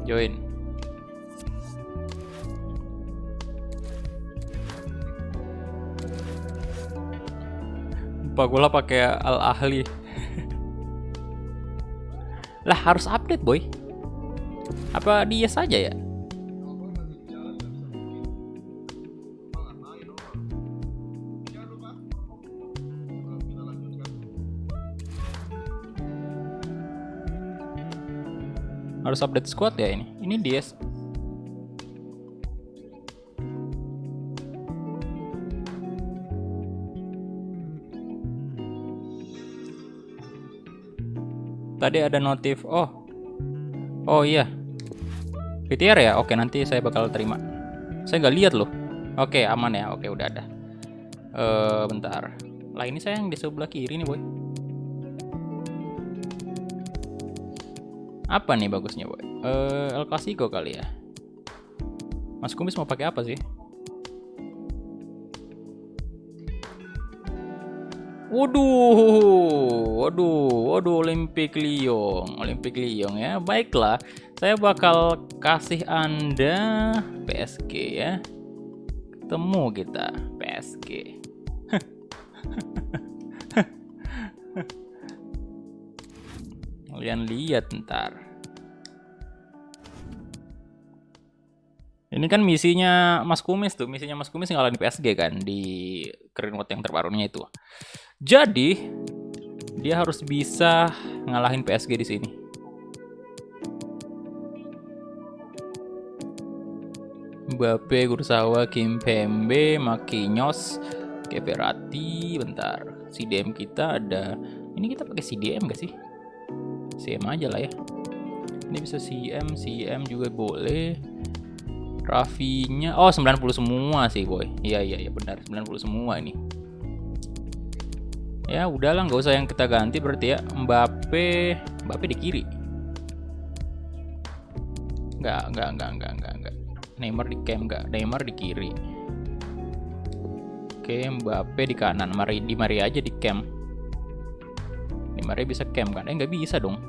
Join. Pak Gula pakai Al Ahli. Lah, harus update, boy. Apa dia saja ya? Harus update squad ya ini. Ini dia. Tadi ada notif. Oh iya. VTR ya? Oke, nanti saya bakal terima. Saya nggak lihat loh. Oke, aman ya. Oke, udah ada. Bentar. Lah, ini saya yang di sebelah kiri nih, boy. Apa nih bagusnya, boy? El Clasico kali ya. Mas Kumis mau pakai apa sih? Waduh, Olympic Lyon ya. Baiklah, saya bakal kasih Anda PSG ya. Ketemu kita PSG. Kalian lihat ntar. Ini kan misinya Mas Kumis tuh, misinya Mas Kumis ngalahin PSG kan di Career Mode yang terbarunya itu. Jadi dia harus bisa ngalahin PSG di sini. Mbappe, Kurzawa, Kimpembe, Marquinhos, Verratti. Bentar, CDM kita ada. Ini kita pakai CDM gak sih? CM aja lah ya. Ini bisa CM juga boleh. Rafinya 90 semua sih, boy. Iya benar, 90 semua ini. Ya udahlah, nggak usah yang kita ganti berarti ya. Mbappe di kiri. Nggak. Neymar di cam nggak? Neymar di kiri. Oke, Mbappe di kanan. Di Maria aja di cam. Di Maria bisa cam kan? Nggak bisa dong.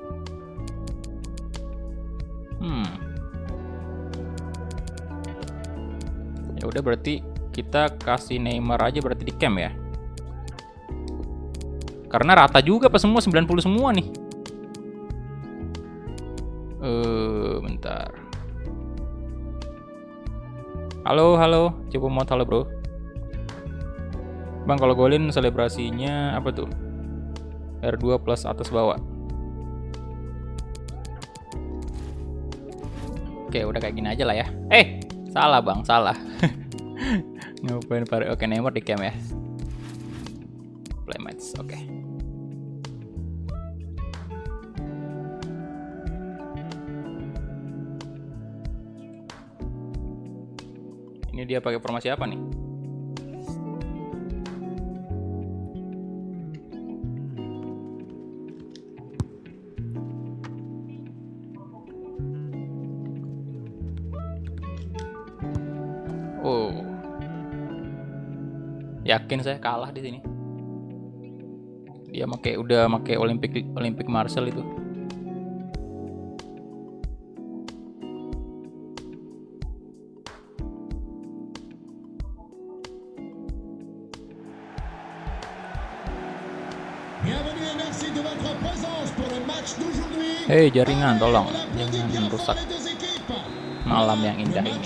Ya udah, berarti kita kasih Neymar aja berarti di cam ya. Karena rata juga pas semua 90 semua nih. Bentar. Halo, coba mod halo bro. Bang, kalau golin selebrasinya apa tuh? R2 plus atas bawah. Oke, udah kayak gini aja lah ya. Salah bang, salah. Ngapain pare? Oke, Neymar di cam ya. Playmates, oke. Ini dia pakai formasi apa nih? Oh, yakin saya kalah di sini. Dia udah pakai Olympic Marshall itu. Hei jaringan, tolong jangan rusak malam yang indah ini.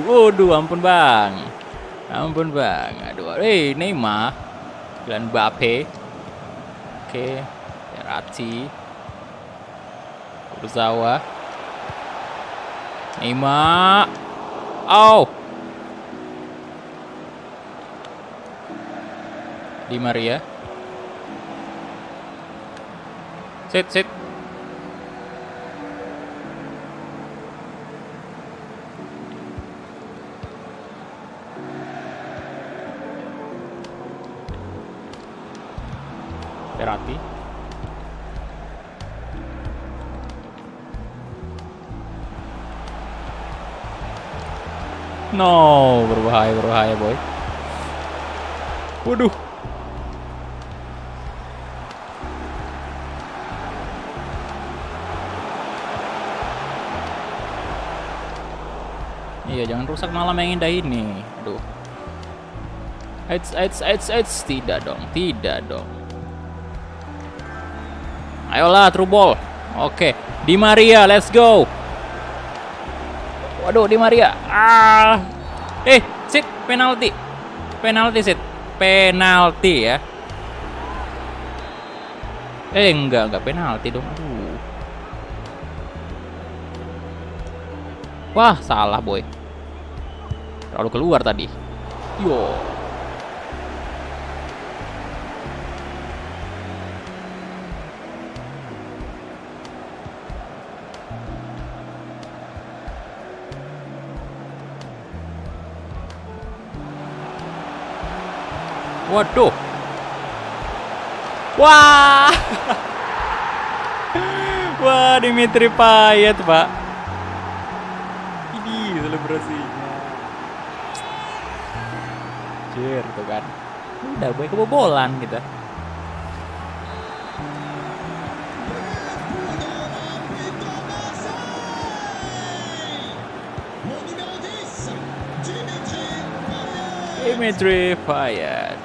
Waduh, ampun bang. Aduh, Neymar, Kylian Mbappe, oke, Verratti, Kurzawa, Neymar, Di Maria, sit. Verratti, no, berbahaya boy. Waduh. Iya, jangan rusak malam yang indah ini. Aduh. Tidak dong. Ayolah, true ball. Oke, Di Maria, let's go. Waduh, Di Maria. Sit, penalti. Sit. Penalti ya. Enggak penalti dong. Aduh. Wah, salah boy. Terlalu keluar tadi. Yo. Waduh. Wah. Wah, Dimitri Payet, Pak. Ini selebrasinya. Cheer tuh kan. Udah boy kebobolan kita. Dimitri Payet.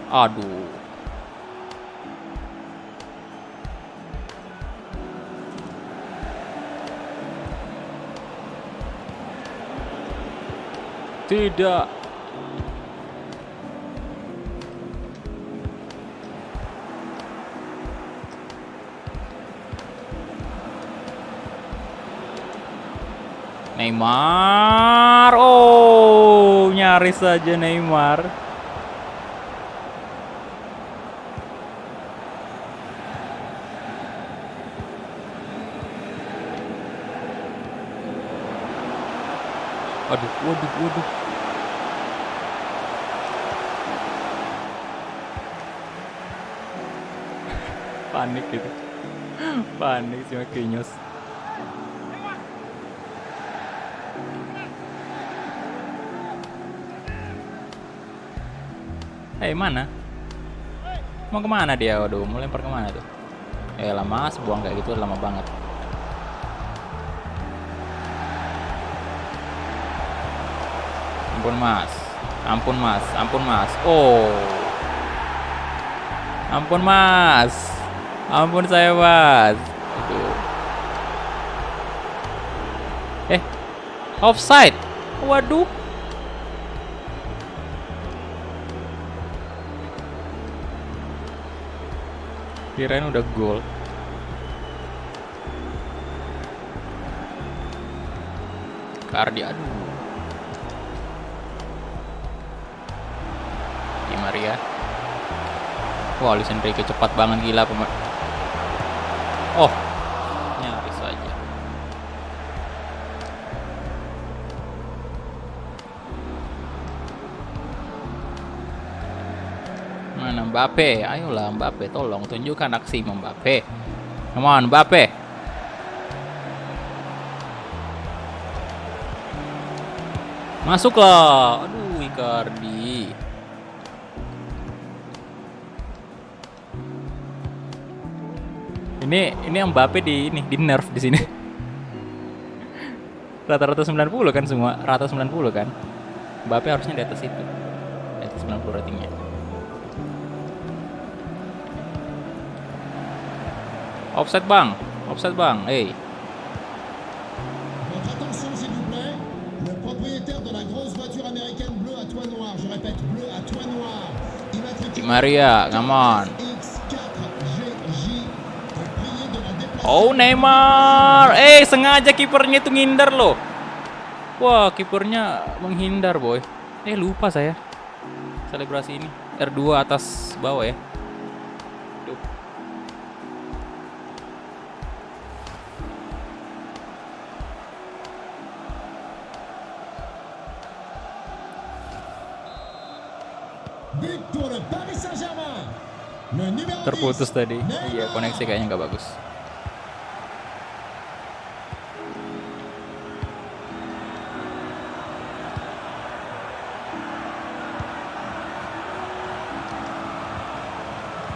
Aduh. Tidak. Neymar. Oh, nyaris saja Neymar. Waduh. Panik gitu. Panik si Marquinhos. Mana? Mau kemana dia? Waduh, mau lempar kemana tuh? Lama, sebuang kayak gitu lama banget. Ampun mas, ampun mas, ampun mas. Oh, ampun mas, ampun saya mas. Aduh. Offside. Waduh. Kirain udah gol. Cardi, aduh. Di Maria. Wah, Luis Enrique cepat banget, gila pemain. Oh, nyaris saja. Mana Mbappe? Ayolah Mbappe, tolong tunjukkan aksi Mbappe. Come on Mbappe. Masuklah. Aduh, Icardi. Ini Mbappe di nerf di sini. Rata-rata 90 kan semua, rata 90 kan. Mbappe harusnya di atas itu. Di atas 90 ratingnya. Offside bang, offside bang, Votre attention s'il vous plaît. Le propriétaire de la grosse voiture américaine bleue à toit noir, je répète bleu à toit noir. Di Maria, come on. X4GJ. Priez de la déplacer. Oh Neymar, sengaja kipernya itu ngindar loh. Wah, kipernya menghindar boy. Lupa saya. Selebrasi ini R2 atas bawah ya. But pour le Paris Saint-Germain. Le numéro 10. Terputus tadi. Iya, koneksi kayaknya nggak bagus.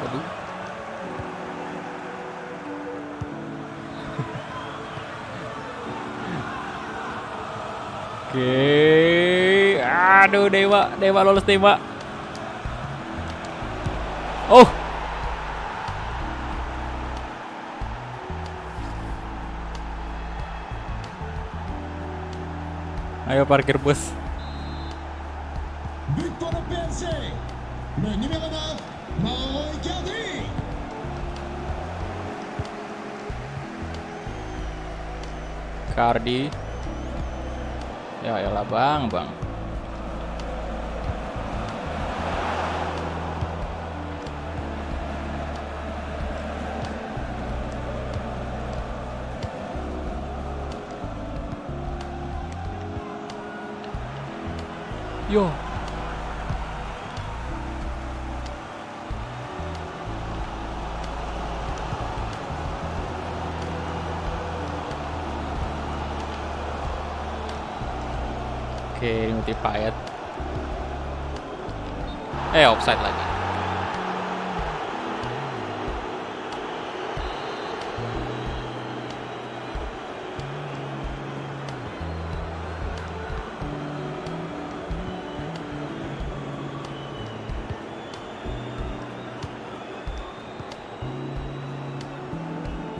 Waduh. Oke. Aduh, Dewa lolos Dewa. Oh. Ayo parkir bus. But pour le PSG. Le numéro 9, Mauro Icardi. Cardi. Ya elah bang. Yo. Oke, ini multi Payet. Offside lagi.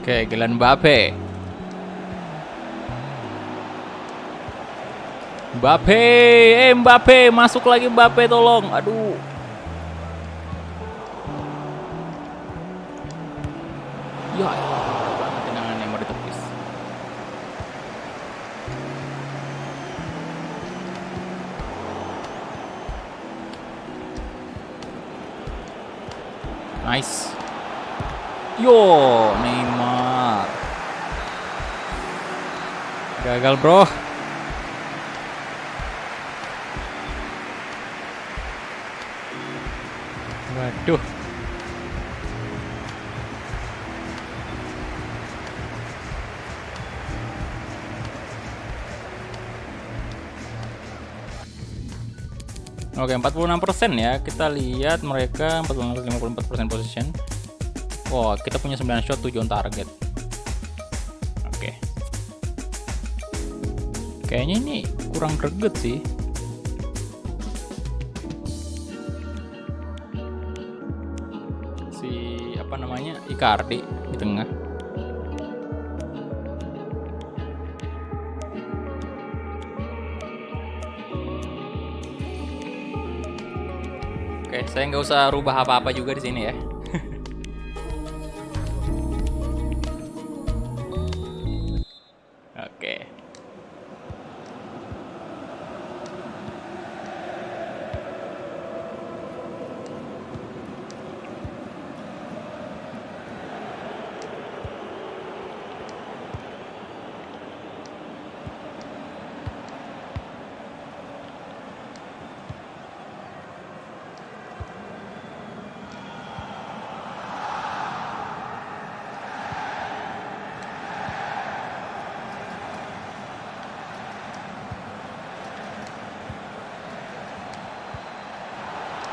Oke, Kylian Mbappe. Mbappe, masuk lagi Mbappe, tolong. Aduh. Ya elah, banget tendangan Neymar ditepis. Nice. Yo, Neymar. Gagal, bro. Waduh. Oke, 46% ya. Kita lihat mereka 54% possession. Wow, kita punya 9 shot, 7 on target. Oke. Kayaknya ini kurang greget sih. Si apa namanya? Icardi di tengah. Oke, saya nggak usah rubah apa-apa juga di sini ya. Oke.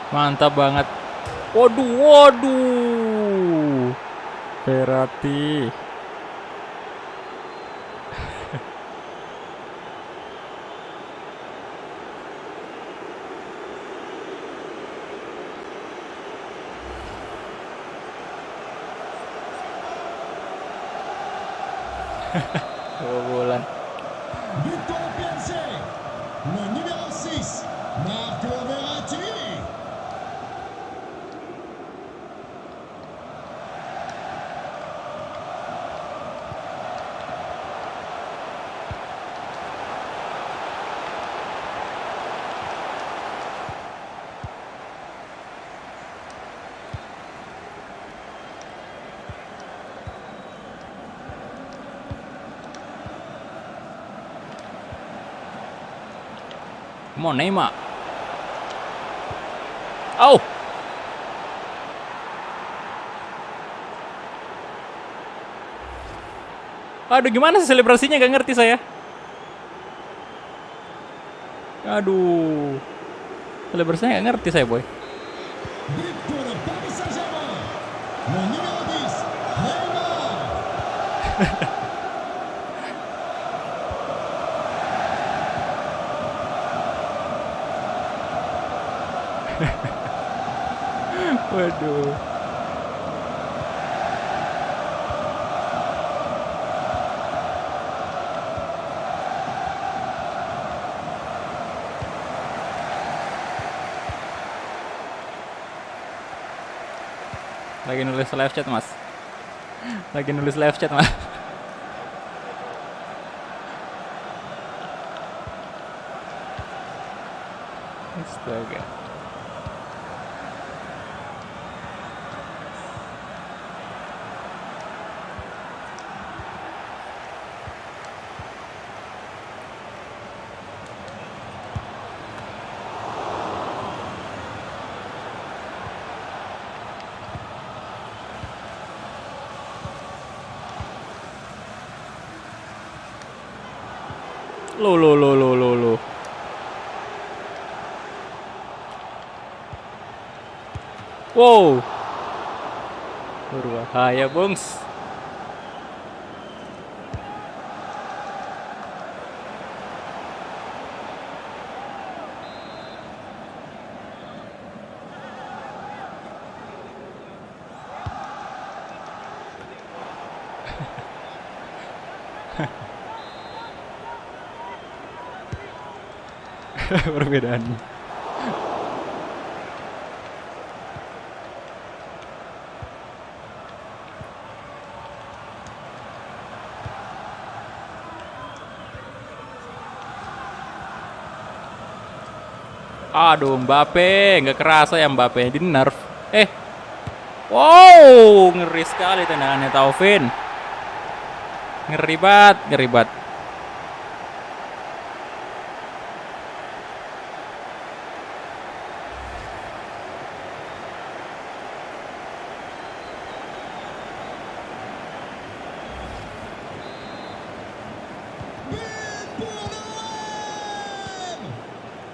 Mantap banget. Waduh, waduh. Verratti. Kebobolan. But pour le PSG. Le numéro 6, Marco Verratti. Come on, Neymar. Oh. Aduh, gimana sih selebrasinya? Gak ngerti saya. Aduh. Selebrasinya gak ngerti saya, boy. But pour le Paris Saint-Germain. Le numéro 10, Neymar. Waduh. Lagi nulis live chat, Mas. Lagi nulis live chat, Mas. Astaga. Lo. Wow. Berbahaya, Bungs. Perbedaannya. Aduh, Mbappe, nggak kerasa ya Mbappe di nerf. Wow, ngeri sekali tendangannya Taufin. Ngeri banget.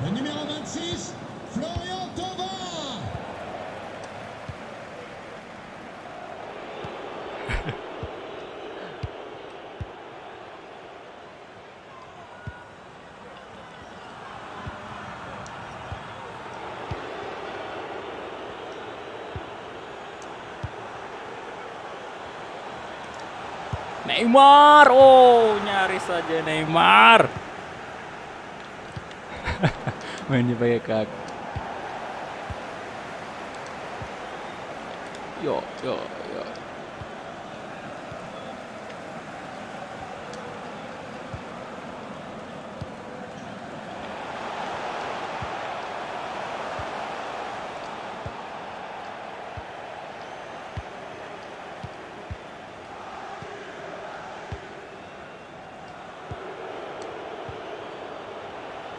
Le numéro 26, Neymar, oh nyaris saja Neymar. Mainnya pakai kaki. Yo.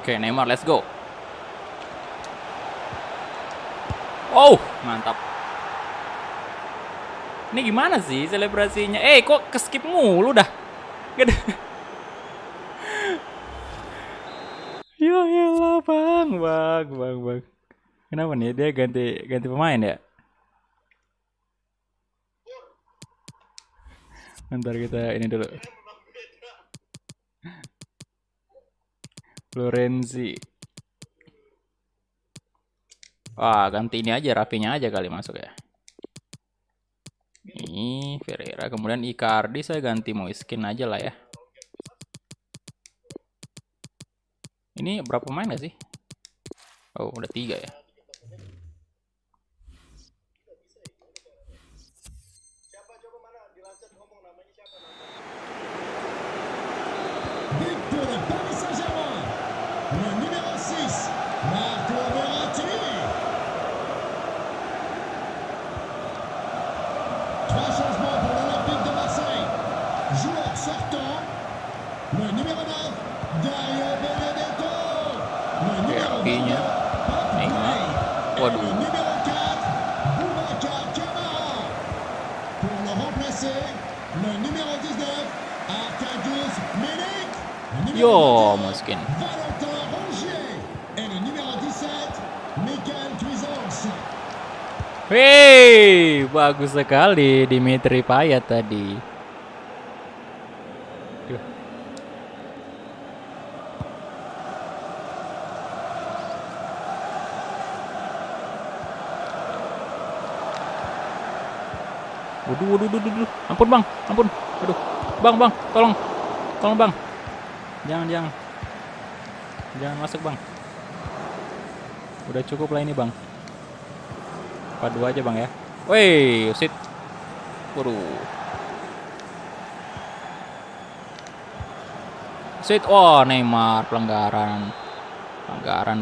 Oke, Neymar, let's go. Oh, mantap. Ini gimana sih selebrasinya? Kok keskip mulu dah? Gak ada. Ya elah, bang. Kenapa nih dia ganti pemain ya? Bentar kita ini dulu. Florenzi. Wah, ganti ini aja, Rafinya aja kali masuk ya. Ini Ferreira, kemudian Icardi saya ganti Moiskin aja lah ya. Ini berapa pemain gak sih? Oh, udah 3 ya. But pour le Paris Saint-Germain. Le numéro 6, Marco Verratti. 3 changements pour l'Olympique de Marseille. Joueur sortant. Le numéro 9, Dario Benedetto. Le numéro 22, Neymar. Et Waduh. le numéro 4, Boubacar Kamara. Pour le remplacer, le numéro 19, Arkadiusz Milik. Le numéro Yo, 21, Moiskin. Valentin Rongier. Et le numéro 17, Michael Cuisance. Hei, bagus sekali Dimitri Payet tadi. Duh. Waduh. Ampun bang, ampun. Aduh, bang, tolong bang. Jangan masuk bang. Udah cukup lah ini bang. 4-2 aja bang ya. Woi, sit. Waduh. Sit. Oh, Neymar pelanggaran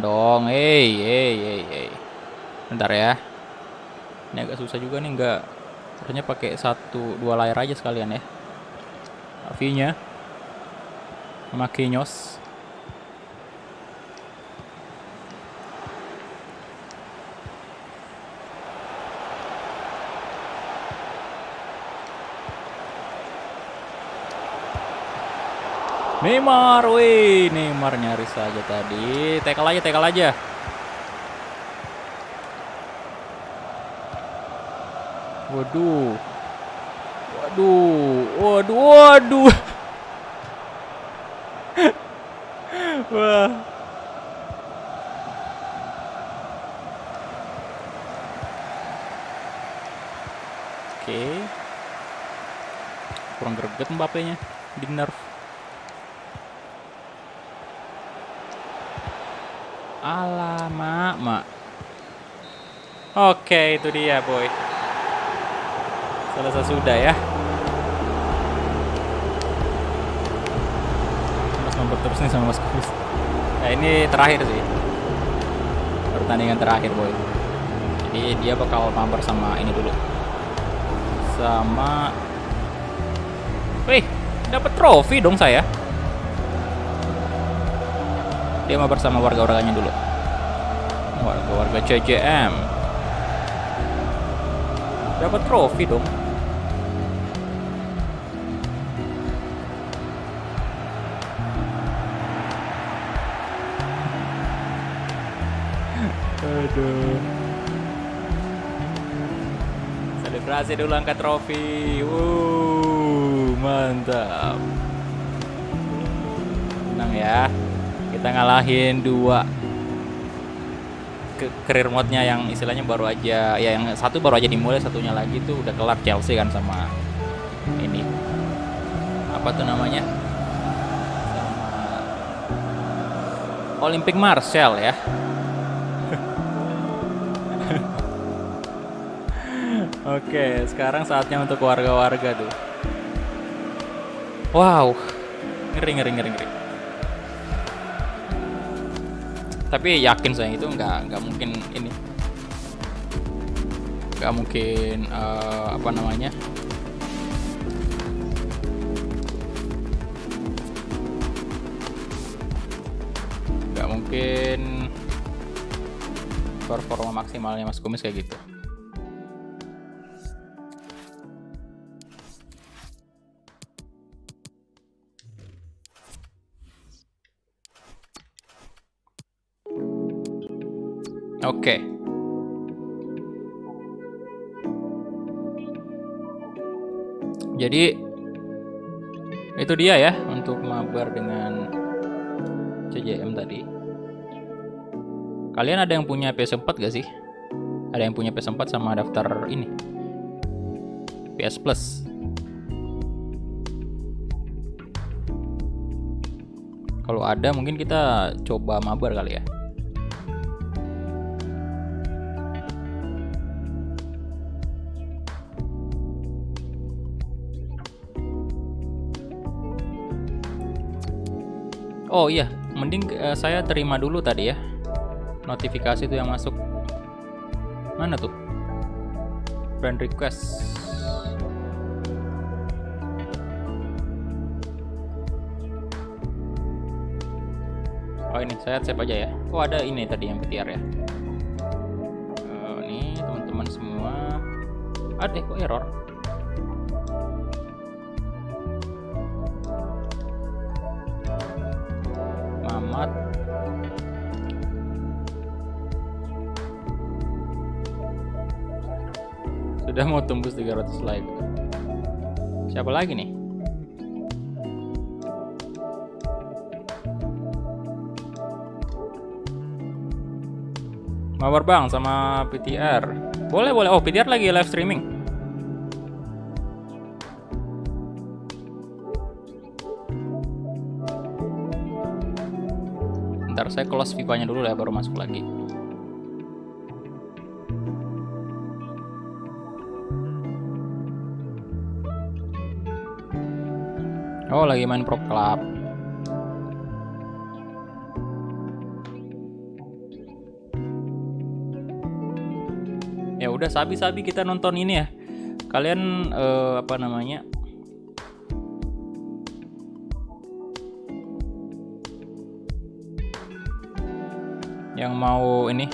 dong. Hey. Bentar ya. Ini agak susah juga nih, enggak. Harusnya pakai 1-2 layar aja sekalian ya. Avinya. Marquinhos. Neymar, wih, Neymar nyaris saja tadi. Tackle aja. Waduh. Wah. Oke. Kurang greget Mbappe-nya di nerf. Alamak, mak. Oke, itu dia, boy. Selesai sudah ya. Mas nomor terus nih sama Mas Kus. Nah, ini terakhir sih. Pertandingan terakhir, boy. Jadi dia bakal mabar sama ini dulu. Sama wih, dapat trofi dong saya. Dia mabar sama warga-warganya dulu. Warga CJM. Dapat trofi dong. Aduh. Selebrasi dulu angkat trofi. Mantap. Tenang ya. Kita ngalahin 2 career mode-nya yang istilahnya baru aja, ya yang satu baru aja dimulai, satunya lagi tuh udah kelar Chelsea kan sama ini apa tuh namanya? Sama Olympique Marseille ya. Oke, sekarang saatnya untuk warga-warga tuh. Wow, ngeri. Tapi yakin saya itu nggak mungkin ini, nggak mungkin apa namanya? Nggak mungkin performa maksimalnya Mas Kumis kayak gitu. Oke. Jadi itu dia ya untuk mabar dengan CJM tadi. Kalian ada yang punya PS4 gak sih? Ada yang punya PS4 sama daftar ini PS Plus? Kalau ada mungkin kita coba mabar kali ya. Oh iya, mending saya terima dulu tadi ya notifikasi tuh yang masuk. Mana tuh? Friend request. Oh ini saya save aja ya. Oh ada ini tadi yang PTR ya. Nih teman-teman semua. Ada kok error. Mamat. Sudah mau tembus 300 like. Siapa lagi nih? Mabar bang sama PTR. Boleh. Oh PTR lagi live streaming. Ntar saya close FIFA-nya dulu ya baru masuk lagi. Oh lagi main Pro Club. Ya udah sabi-sabi kita nonton ini ya. Kalian apa namanya? Yang mau ini?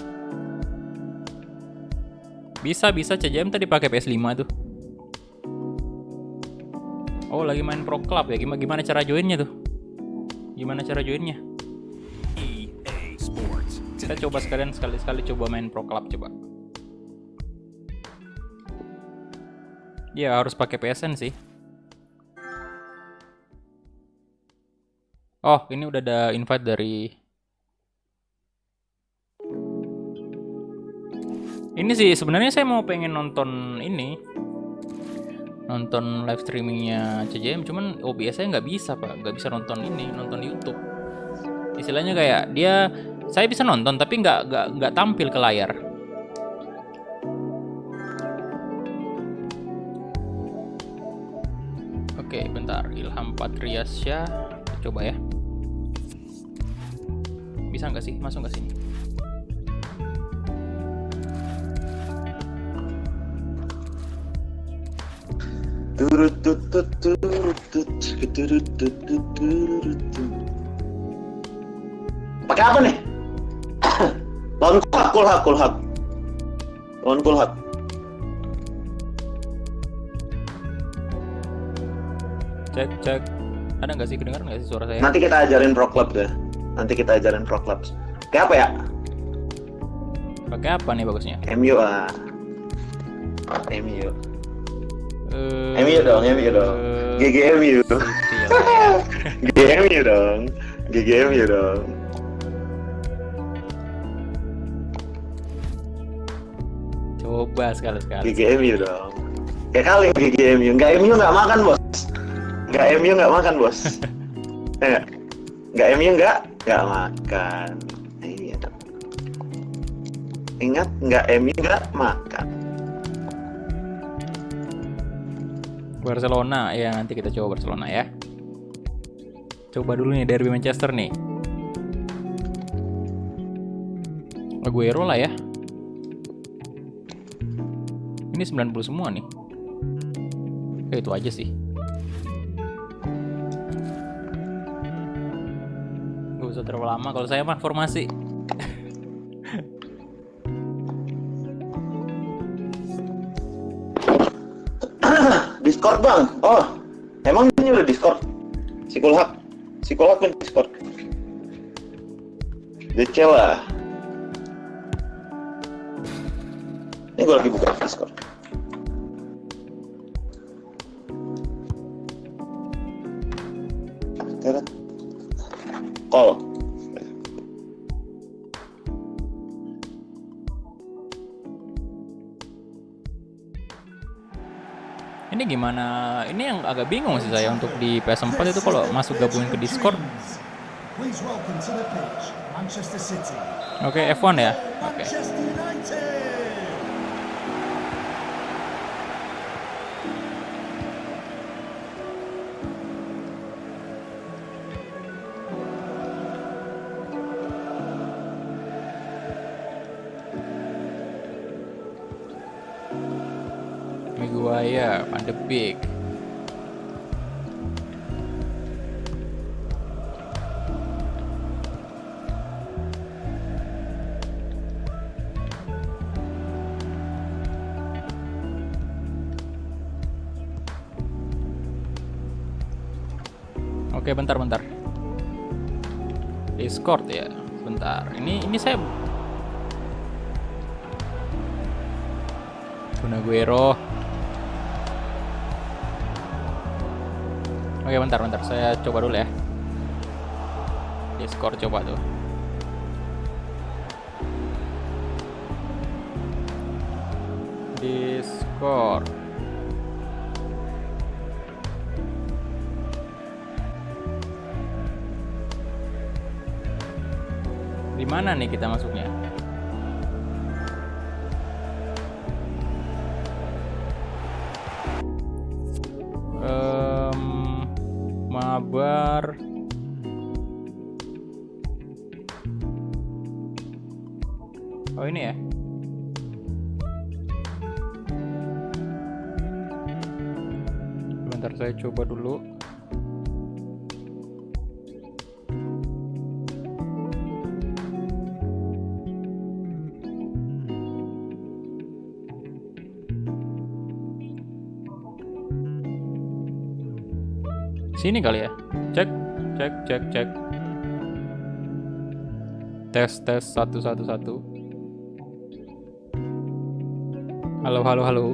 Bisa CJM tadi pakai PS5 tuh. Oh lagi main Pro Club ya. Gimana cara joinnya tuh? Gimana cara joinnya? Kita coba sekali-sekali coba main Pro Club coba. Ya harus pakai PSN sih. Oh ini udah ada invite dari. Ini sih sebenarnya saya mau pengen nonton ini. Nonton live streamingnya CJM, cuman OBS saya nggak bisa pak, nggak bisa nonton YouTube. Istilahnya kayak saya bisa nonton tapi nggak tampil ke layar. Oke, bentar, Ilham Patriasya, coba ya. Bisa nggak sih, masuk nggak sini? Pakai apa nih? Lawan Kulhak. Lawan Kulhak. Cek. Ada nggak sih, kedengaran nggak sih suara saya? Nanti kita ajarin Pro Club deh. Kayak apa ya? Pakai apa nih bagusnya? MU ah. MU dong. GGMU. GGMU dong. Coba sekali-sekali. GGMU dong. Kayak kali GGMU. Nggak MU nggak makan bos. Nggak MU nggak makan bos. Nggak MU nggak makan. Iya. Ingat nggak MU nggak makan. Barcelona ya, nanti kita coba Barcelona ya. Coba dulu nih derby Manchester nih. Aguero lah ya. Ini 90 semua nih. Itu aja sih. Gak usah terlalu lama. Kalau saya mah formasi. Discord bang. Oh, emang ini udah Discord? Sikulhak kan Discord. DC lah. Ini gue lagi buka Discord. Call. Ini gimana? Ini yang agak bingung sih saya untuk di PS4 itu kalau masuk gabungin ke Discord. Please welcome to the pitch, Manchester City. Oke, F1 ya. Oke. Manchester United. Maguire, Van de Beek. Oke, bentar. Discord ya. Bentar. Ini saya Kun Aguero. Oke, bentar. Saya coba dulu ya. Discord coba tuh. Discord. Di mana nih kita masuknya? Mabar. Oh, ini ya. Bentar, saya coba dulu. Sini kali ya. Cek. Tes 1. Halo.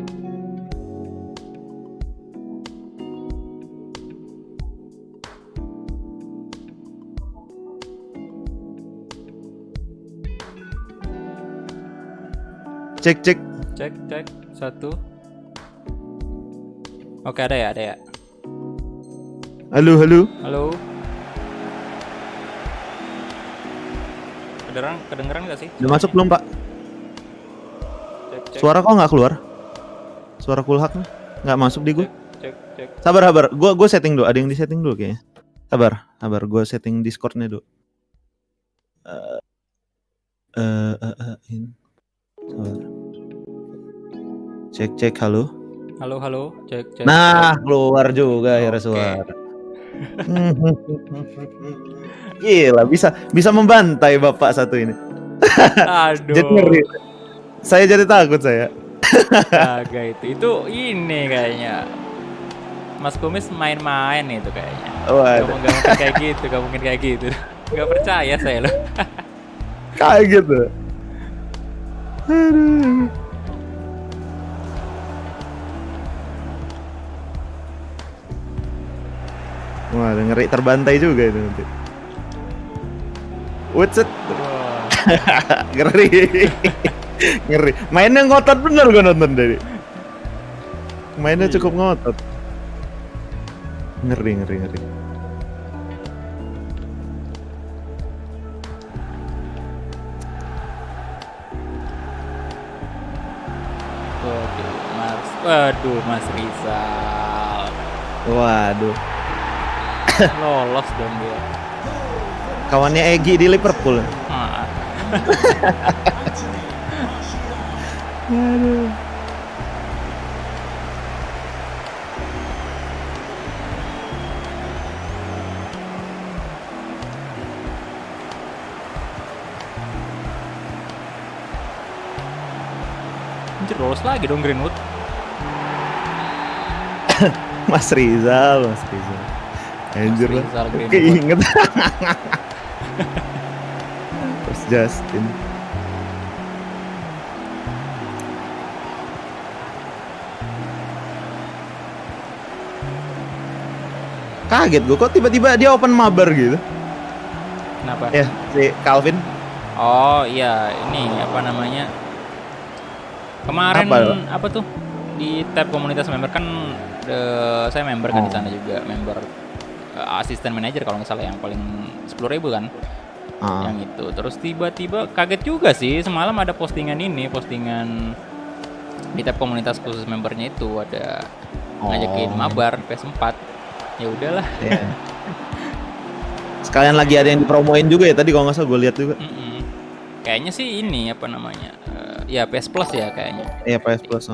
Cek. Cek 1. Oke, ada ya. Halo. Kedengeran nggak sih? Udah masuk belum, Pak? Cek. Suara kok nggak keluar? Suara Kulhak nggak masuk di gue. Cek. Sabar. Gue setting dulu. Ada yang di setting dulu kayaknya. Sabar. Gue setting Discord-nya dulu. Sabar. Cek. Halo. Cek. Nah, keluar juga ya Oke. suara. Gila, bisa membantai Bapak satu ini. Aduh. Jadi ngeri. Saya jadi takut saya. Agak itu ini kayaknya. Mas Kumis main-main itu kayaknya. Waduh. Gak mungkin kayak gitu. Gak percaya saya loh. Kayak gitu. Aduh. Wah, ngeri terbantai juga itu nanti. Wutset. Wah. Ngeri. Mainnya ngotot bener gue nonton tadi. Mainnya cukup ngotot. Ngeri, ngeri, ngeri. Waduh, Mas Rizal. Waduh. Lolos dong dia. Kawannya Egy di Liverpool. Ah, Aduh. anjir lolos lagi dong Greenwood. Mas Rizal. Anjir lah. Rizal, Greenwood. Keinget. Terus Justin. Kaget gue kok tiba-tiba dia open mabar gitu. Kenapa? Ya, si Calvin. Oh iya, ini apa namanya? Kemarin apa tuh? Di tab komunitas member kan saya member kan di sana juga, member asisten manajer kalau nggak salah yang paling 10.000 kan. Yang itu. Terus tiba-tiba kaget juga sih, semalam ada postingan di tab komunitas khusus membernya itu ada ngajakin mabar PS4. Ya udahlah. Yeah. Sekalian lagi ada yang dipromoin juga ya tadi kalau nggak salah gue lihat juga. Kayaknya sih ini apa namanya? Ya PS Plus ya kayaknya. Iya PS Plus.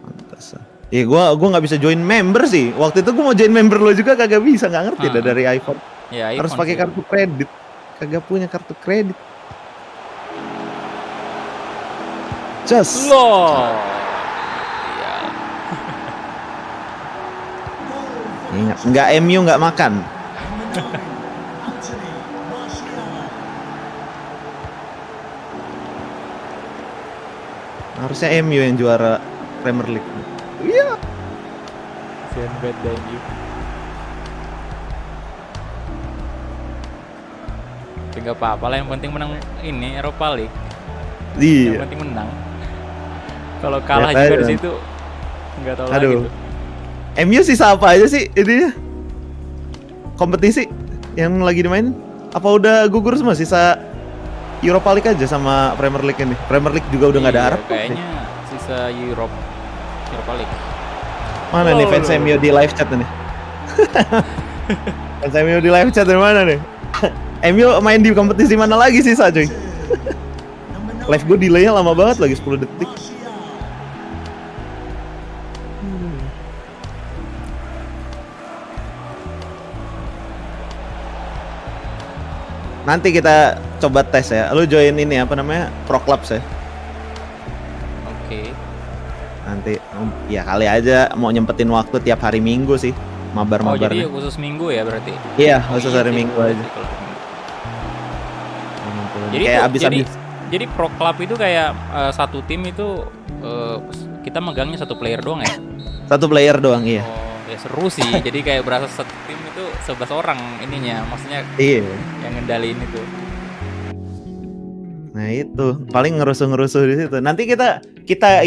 Pantas. Ya gua nggak bisa join member sih. Waktu itu gua mau join member lo juga kagak bisa, nggak ngerti dah dari iPhone. Ya, harus iPhone pakai sih. kartu kredit. Kagak punya kartu kredit. Just. Loh. Ya. Nggak MU nggak makan. Harusnya MU yang juara Premier League. Iya. Sen bad dan you. Enggak apa-apa lah, yang penting menang ini Eropa League. Yang Iya. penting menang. Kalau kalah Ya, juga di kan. situ nggak tahu Aduh. lagi tuh. MU sisa apa aja sih ini? Kompetisi yang lagi dimainin? Apa udah gugur semua? Sisa Europa League aja sama Premier League ini. Premier League juga udah nggak ada Iya, harap. kayaknya sisa Europa League. Mana nih fans MU di live chat nih? Fans MU di live chat dari mana nih? MU main di kompetisi mana lagi sisa cuy? Live gue delay-nya lama banget lagi 10 detik. Nanti kita coba tes ya. Lu join ini apa namanya? Pro Clubs ya. Oke. Nanti ya kali aja mau nyempetin waktu tiap hari Minggu sih. Oh, Mabar-mabar. jadi khusus minggu ya berarti. Iya, Oh, khusus iya hari sih, Minggu berarti aja. kalau minggu. Jadi Jadi kayak tuh- abis-abis. Jadi pro club itu kayak satu tim itu kita megangnya satu player doang ya. Satu player doang, iya. Oh, ya seru sih. Jadi kayak berasa satu tim itu 11 orang ininya, maksudnya Iya. yang ngendaliin itu. Nah itu paling ngerusuh-ngerusuh di situ. Nanti kita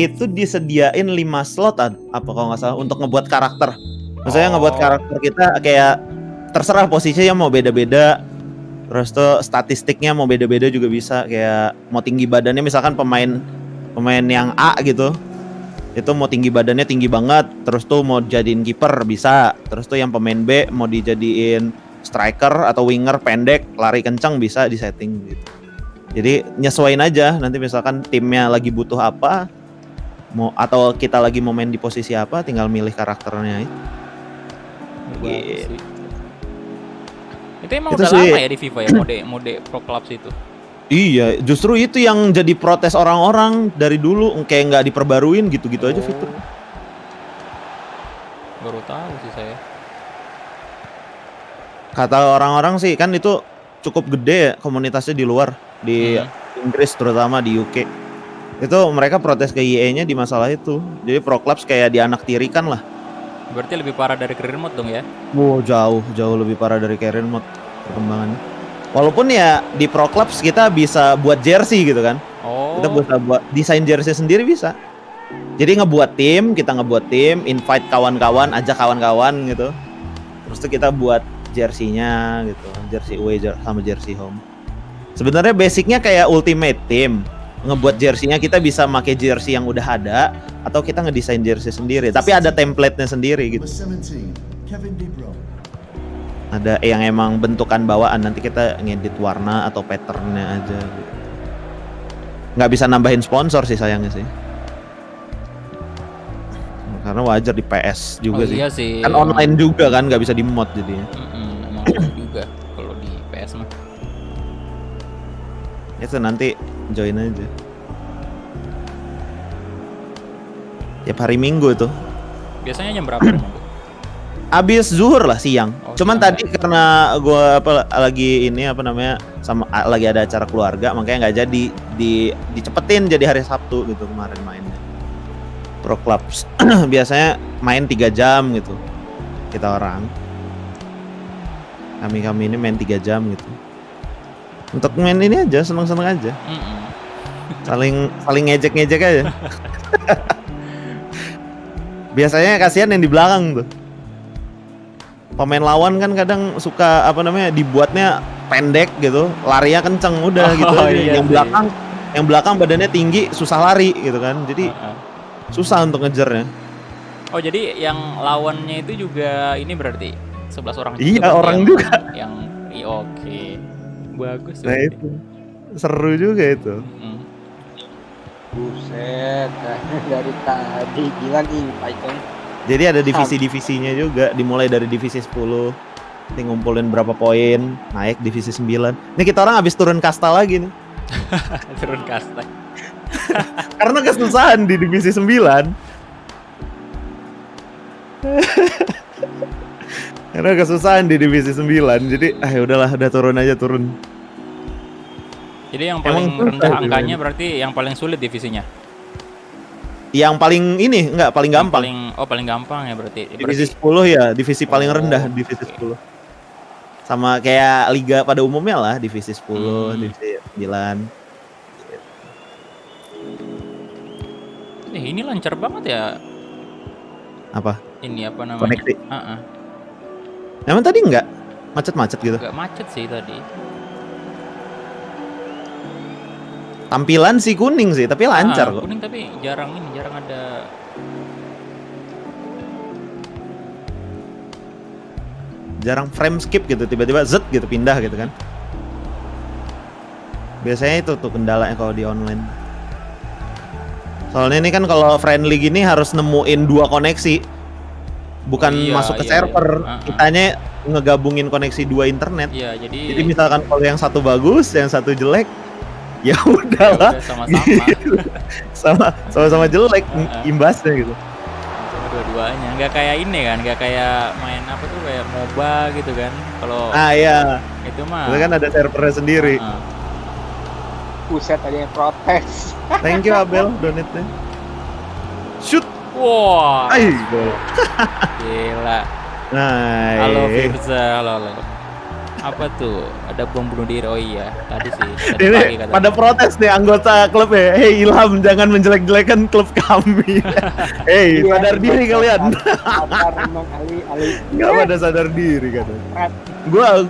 itu disediain 5 slot apa kalau nggak salah untuk ngebuat karakter. Maksudnya ngebuat karakter kita kayak terserah posisinya mau beda-beda. Terus tuh statistiknya mau beda-beda juga bisa. Kayak mau tinggi badannya misalkan pemain yang A gitu. Itu mau tinggi badannya tinggi banget. Terus tuh mau jadiin kiper bisa. Terus tuh yang pemain B mau dijadiin striker atau winger pendek, lari kencang bisa disetting gitu. Jadi nyesuaiin aja nanti misalkan timnya lagi butuh apa atau kita lagi mau main di posisi apa tinggal milih karakternya itu. Bagus sih. Itu emang Itu udah sih. lama ya di FIFA ya mode pro clubs itu. Iya, justru itu yang jadi protes orang-orang dari dulu kayak nggak diperbaruin gitu-gitu aja fitur. Baru tahu sih saya. Kata orang-orang sih kan itu cukup gede ya komunitasnya di luar di Inggris terutama di UK. Itu mereka protes ke EA-nya di masalah itu. Jadi pro clubs kayak dianaktirikan lah. Berarti lebih parah dari career mode dong ya? Wow, jauh lebih parah dari career mode perkembangannya. Walaupun ya di Pro Clubs kita bisa buat jersey gitu kan. Oh. Kita bisa buat desain jersey sendiri bisa. Jadi kita ngebuat tim, invite kawan-kawan, ajak kawan-kawan gitu. Terus tuh kita buat jersey-nya gitu, jersey away sama jersey home. Sebenarnya basicnya kayak Ultimate Team. Ngebuat jersey-nya kita bisa pakai jersey yang udah ada atau kita ngedesain jersey sendiri. Tapi ada template-nya sendiri gitu. Number 17, Kevin De Bruyne. Ada yang emang bentukan bawaan, nanti kita ngedit warna atau pattern-nya aja gitu. Nggak bisa nambahin sponsor sih sayangnya sih. Karena wajar di PS juga sih. Iya sih. Kan online juga kan, nggak bisa di mod jadinya. Emang gitu juga kalau di PS mah. Itu nanti join aja. Tiap hari Minggu tuh. Biasanya jam berapa emang, Bu? Abis zuhur lah siang. Oh, Cuman siang. tadi karena gua lagi lagi ada acara keluarga, makanya nggak jadi dicepetin jadi hari Sabtu gitu kemarin mainnya. Pro Clubs biasanya main 3 jam gitu. Kita orang. Kami ini main 3 jam gitu. Untuk main ini aja, seneng-seneng aja. Saling ngejek-ngejek aja. Biasanya kasihan yang di belakang tuh. Pemain lawan kan kadang suka dibuatnya pendek gitu, larinya kenceng udah gitu aja. Iya Yang belakang badannya tinggi, susah lari gitu kan. Jadi susah untuk ngejarnya. Oh, jadi yang lawannya itu juga ini berarti 11 orang juga. Iya, berarti orang yang- juga. Yang oke. Bagus Nah berarti. itu seru juga itu. Buset, dari tadi gila nih Python. Jadi ada divisi-divisinya juga, dimulai dari divisi 10. Nanti ngumpulin berapa poin, naik divisi 9. Ini kita orang habis turun kasta lagi nih. Turun kasta. Karena kesusahan di divisi 9. Karena kesusahan di divisi 9. Jadi udahlah, udah turun. Jadi yang Emang paling susah rendah sih, angkanya berarti yang paling sulit divisinya. Yang paling paling gampang. Paling gampang ya berarti. Divisi 10 ya, divisi paling rendah divisi 10. Sama kayak liga pada umumnya lah, divisi 10, divisi 9. Ini lancar banget ya. Apa? Ini apa namanya? Koneksi. Heeh. Emang tadi enggak macet-macet gitu? Agak macet sih tadi. Tampilan sih kuning sih, tapi lancar kok. Kuning tapi jarang ada. Jarang frame skip gitu, tiba-tiba zet gitu pindah gitu kan. Biasanya itu tuh kendalanya kalau di online. Soalnya ini kan kalau friendly gini harus nemuin 2 koneksi. Bukan masuk ke server. Kitanya ngegabungin koneksi 2 internet. Iya, Jadi misalkan kalau yang satu bagus, yang satu jelek, ya udahlah. udah sama-sama. Sama-sama jelek imbasnya gitu. Dua-duanya nggak kayak ini kan, nggak kayak main apa tuh kayak MOBA gitu kan. Kalau Iya. itu mah Itu kan ada servernya sendiri. Buset, tadi yang protes. Thank you Abel donate-nya. Shoot. Wah, Ay, gol. gila. Nah, Halo Firza, halo. Apa tuh? Ada bom bunuh diri. Oh iya, tadi sih. Tadi ini pagi katanya. pada protes nih anggota klub ya. Hei Ilham, jangan menjelek-jelekan klub kami. Hei, sadar diri kalian. Sabar emang Ali. Gak pada sadar diri katanya.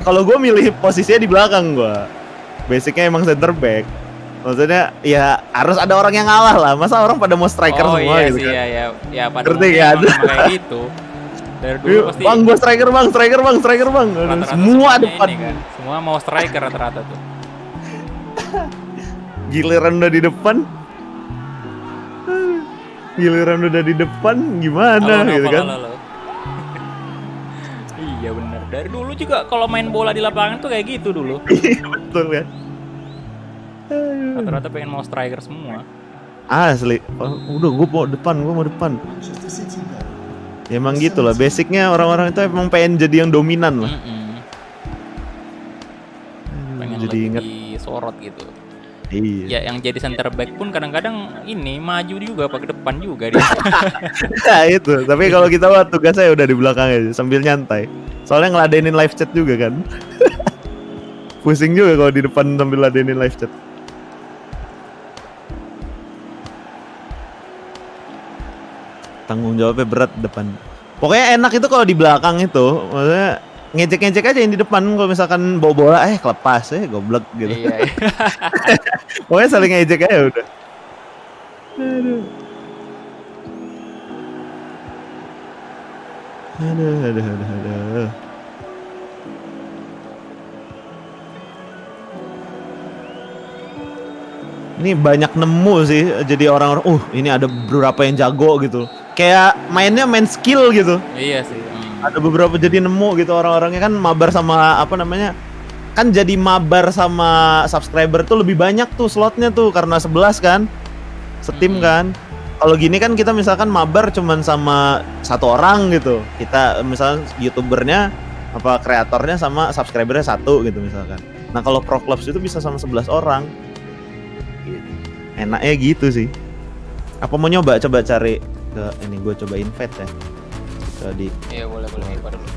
Kalau gue milih posisinya di belakang gue. Basicnya emang center back. Maksudnya ya harus ada orang yang ngalah lah. Masa orang pada mau striker semua iya gitu sih, kan. ya pada Ngerti umumnya kan? emang kayak gitu. Dari dulu pasti Bang, gue striker bang. rata-rata Semua semuanya depan. ini kan. Semua mau striker rata-rata tuh. Giliran udah di depan. Giliran udah di depan gimana Halo, gitu halo, kan. halo. Iya benar. Dari dulu juga kalau main bola di lapangan tuh kayak gitu dulu. Betul kan. Rata-rata pengen mau striker semua. Asli. Udah gue mau depan. Manchester City goal. Ya emang gitu lah, basicnya orang-orang itu emang pengen jadi yang dominan lah. Pengen Jadi lebih inget. disorot gitu. Iya. Ya yang jadi center back pun kadang-kadang ini maju juga apa ke depan juga dia. Nah itu, tapi kalau kita mah tugasnya udah di belakang aja sambil nyantai. Soalnya ngeladenin live chat juga kan. Pusing juga kalau di depan sambil ladenin live chat. tanggung jawabnya berat depan. Pokoknya enak itu kalau di belakang itu, maksudnya ngecek-ngecek aja yang di depan. Kalau misalkan bawa bola, kelepas goblok gitu. Iya. Pokoknya saling ngejek aja udah. Aduh. Aduh. Ini banyak nemu sih, jadi orang-orang, ini ada beberapa yang jago gitu. Kayak mainnya main skill gitu. Iya sih. Ada beberapa jadi nemu gitu orang-orangnya kan mabar sama apa namanya? Kan jadi mabar sama subscriber tuh lebih banyak tuh slotnya tuh karena 11 kan. Setim kan. Kalau gini kan kita misalkan mabar cuman sama satu orang gitu. Kita misalnya YouTubernya apa kreatornya sama subscribernya satu gitu misalkan. Nah, kalau Pro Clubs itu bisa sama 11 orang. Enaknya gitu sih. Apa mau nyoba coba cari ke ini, gue coba invite ya. Coba di Iya boleh coba dulu.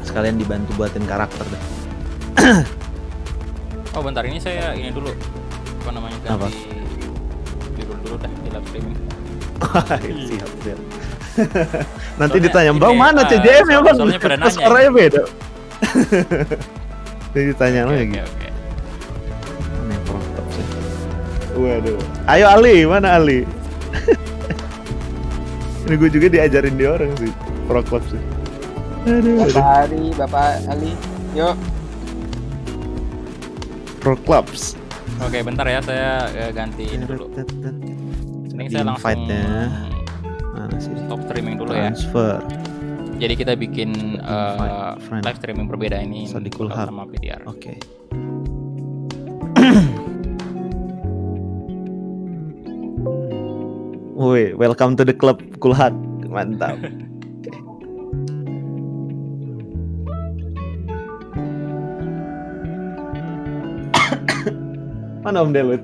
sekalian dibantu buatin karakter dah. Oh bentar, ini saya ini dulu apa namanya Apa? ganti judul dulu dah di live streaming. Siap. Nanti Soalnya ditanya, ini, "Bang, mana CJM ya, Bang?" soalnya pada nanya. Suaranya beda. Nanti ditanya Oke, lagi. oke. Ini protop sih. Waduh. Ayo Ali, mana Ali? Ini gue juga diajarin di orang sih, Pro Club sih. Bapak Ali, yuk. Pro Clubs. Oke, bentar ya saya ganti ini dulu. Ini saya langsung Invite-nya. Mana sih? stop streaming dulu ya. Transfer. Jadi kita bikin Friend. live streaming berbeda ini So, di Cool Hub. sama PTR. Oke. Woi, welcome to the club Kulhat. Mantap. Oke. Mana Om Delut?